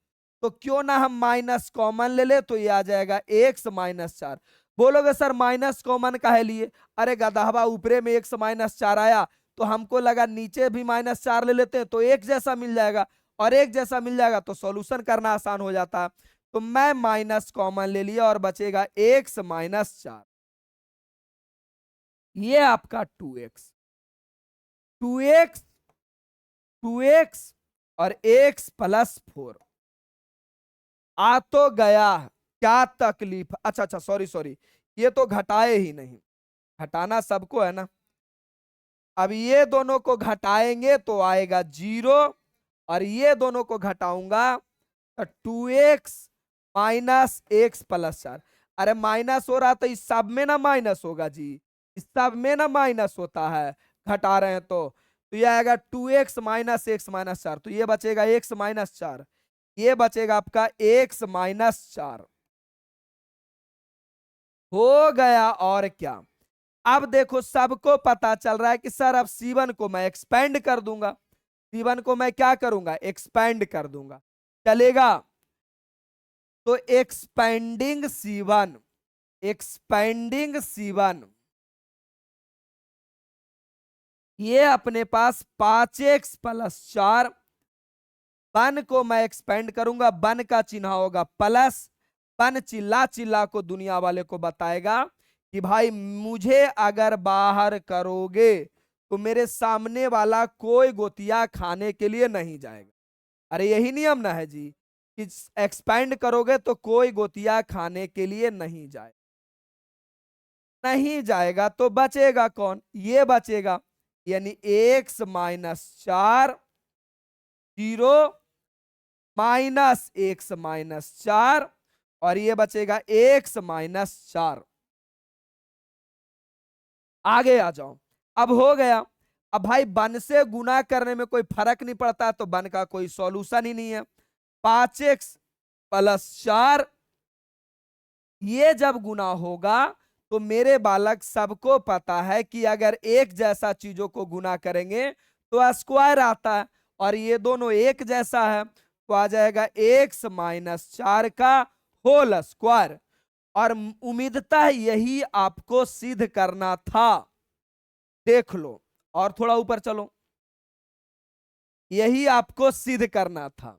तो क्यों ना हम माइनस कॉमन ले ले, तो ये आ जाएगा x-4। बोलोगे सर माइनस कॉमन काहे लिए, अरे गधावा ऊपरे में x-4 आया तो हमको लगा नीचे भी -4 ले लेते हैं तो एक जैसा मिल जाएगा, और एक जैसा मिल जाएगा तो सॉल्यूशन करना आसान हो जाता। तो मैं माइनस कॉमन ले लिया और बचेगा x-4। ये आपका 2x, 2x, 2x और x+4 आ तो गया। क्या तकलीफ, अच्छा अच्छा सॉरी सॉरी, ये तो घटाए ही नहीं, घटाना सबको है ना। अब ये दोनों को घटाएंगे तो आएगा 0 और ये दोनों को घटाऊंगा तो 2x माइनस x+4। अरे माइनस हो रहा तो इस सब में ना माइनस होगा जी, इस सब में ना माइनस होता है, घटा रहे हैं तो तो ये आएगा 2x माइनस एक्स माइनस 4, तो ये बचेगा x माइनस 4, ये बचेगा आपका x माइनस 4 हो गया। और क्या, अब देखो सबको पता चल रहा है कि सर अब C1 को मैं एक्सपेंड कर दूंगा, C1 को मैं क्या करूंगा, एक्सपेंड कर दूंगा, चलेगा। तो एक्सपेंडिंग C1, एक्सपेंडिंग C1, ये अपने पास 5x प्लस 4, वन को मैं एक्सपेंड करूंगा, वन का चिन्ह होगा प्लस, वन चिल्ला चिल्ला को दुनिया वाले को बताएगा कि भाई मुझे अगर बाहर करोगे तो मेरे सामने वाला कोई गोतिया खाने के लिए नहीं जाएगा। अरे यही नियम ना है जी कि एक्सपेंड करोगे तो कोई गोतिया खाने के लिए नहीं जाए, नहीं जाएगा, तो बचेगा कौन, ये बचेगा, यानी x minus 4 0 minus x minus 4, और ये बचेगा x माइनस 4। आगे आ जाओ, अब हो गया। अब भाई वन से गुना करने में कोई फर्क नहीं पड़ता, तो वन का कोई सॉल्यूशन ही नहीं है। 5x प्लस 4, ये जब गुना होगा तो मेरे बालक सबको पता है कि अगर एक जैसा चीजों को गुना करेंगे तो स्क्वायर आता है, और ये दोनों एक जैसा है तो आ जाएगा x माइनस 4 का होल स्क्वायर। और उम्मीदता यही आपको सिद्ध करना था, देख लो, और थोड़ा ऊपर चलो, यही आपको सिद्ध करना था।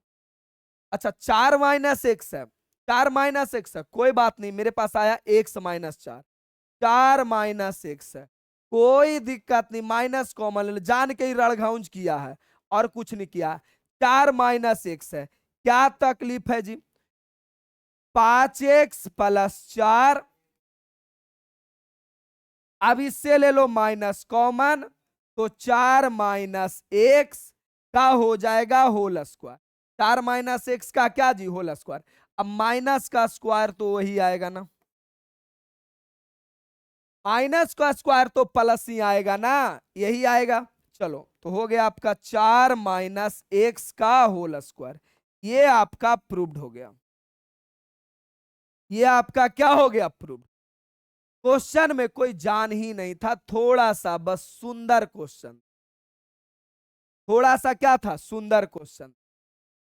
अच्छा 4 माइनस एक्स है, 4 माइनस एक्स है, कोई बात नहीं, मेरे पास आया x माइनस 4, 4 माइनस एक्स है, कोई दिक्कत नहीं, माइनस कॉमन ले लो, जान के ही रड़घाउंज किया है और कुछ नहीं किया। 4 माइनस एक्स है, क्या तकलीफ है जी, 5x प्लस 4, अब इससे ले लो माइनस कॉमन, तो 4 माइनस एक्स का हो जाएगा होल स्क्वायर, 4 माइनस एक्स का क्या जी, होल स्क्वायर। अब माइनस का स्क्वायर तो वही आएगा ना, माइनस का स्क्वायर तो प्लस ही आएगा ना, यही आएगा। चलो तो हो गया आपका 4 माइनस एक्स का होल स्क्वायर, ये आपका प्रूव्ड हो गया, ये आपका क्या हो गया, प्रूव्ड। क्वेश्चन में कोई जान ही नहीं था, थोड़ा सा बस सुंदर क्वेश्चन, थोड़ा सा क्या था, सुंदर क्वेश्चन,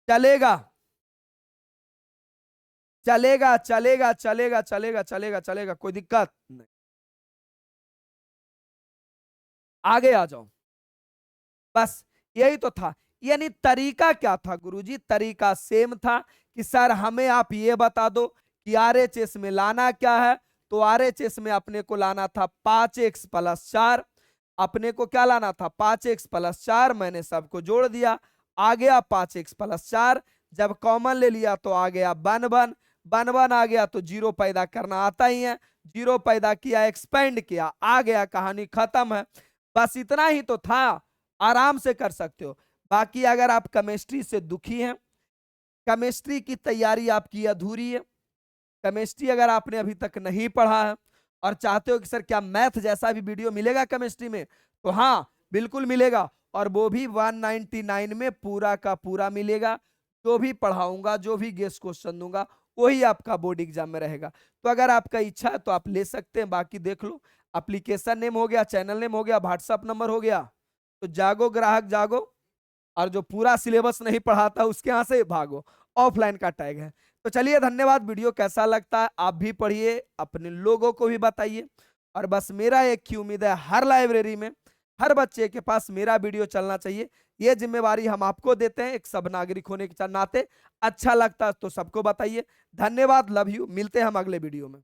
चलेगा चलेगा चलेगा चलेगा चलेगा चलेगा चलेगा, कोई दिक्कत नहीं। आगे आ जाओ, बस यही तो था। यानी तरीका क्या था गुरुजी, तरीका सेम था कि सर हमें आप ये बता दो कि आरएचएस में लाना क्या है, तो आरएचएस में अपने को लाना था 5x प्लस 4, अपने को क्या लाना था 5x प्लस 4, मैंने सबको जोड़ दिया, आ गया 5x प्लस 4, जब कॉमन ले लिया तो आ गया 1 1, 1 1 आ गया तो जीरो पैदा करना आता ही है, जीरो पैदा किया, एक्सपेंड किया, आ गया, कहानी खत्म है। बस इतना ही तो था, आराम से कर सकते हो। बाकी अगर आप केमिस्ट्री से दुखी हैं, केमिस्ट्री की तैयारी आपकी अधूरी है, केमिस्ट्री अगर आपने अभी तक नहीं पढ़ा है और चाहते हो कि सर क्या मैथ जैसा भी वीडियो मिलेगा केमिस्ट्री में, तो हाँ बिल्कुल मिलेगा, और वो भी 199 में पूरा का पूरा मिलेगा। जो भी पढ़ाऊंगा, जो भी गेस्ट क्वेश्चन दूंगा, वही आपका बोर्ड एग्जाम में रहेगा। तो अगर आपका इच्छा है तो आप ले सकते हैं, बाकी देख लो, एप्लीकेशन नेम हो गया, चैनल नेम हो गया, व्हाट्सएप नंबर हो गया, तो जागो ग्राहक जागो, और जो पूरा सिलेबस नहीं पढ़ाता उसके यहाँ से भागो, ऑफलाइन का टैग है। तो चलिए धन्यवाद, वीडियो कैसा लगता है आप भी पढ़िए, अपने लोगों को भी बताइए, और बस मेरा एक ही उम्मीद है, हर लाइब्रेरी में हर बच्चे के पास मेरा वीडियो चलना चाहिए, ये जिम्मेवारी हम आपको देते हैं एक सब नागरिक होने के नाते। अच्छा लगता है तो सबको बताइए। धन्यवाद, लव यू, मिलते हैं हम अगले वीडियो में।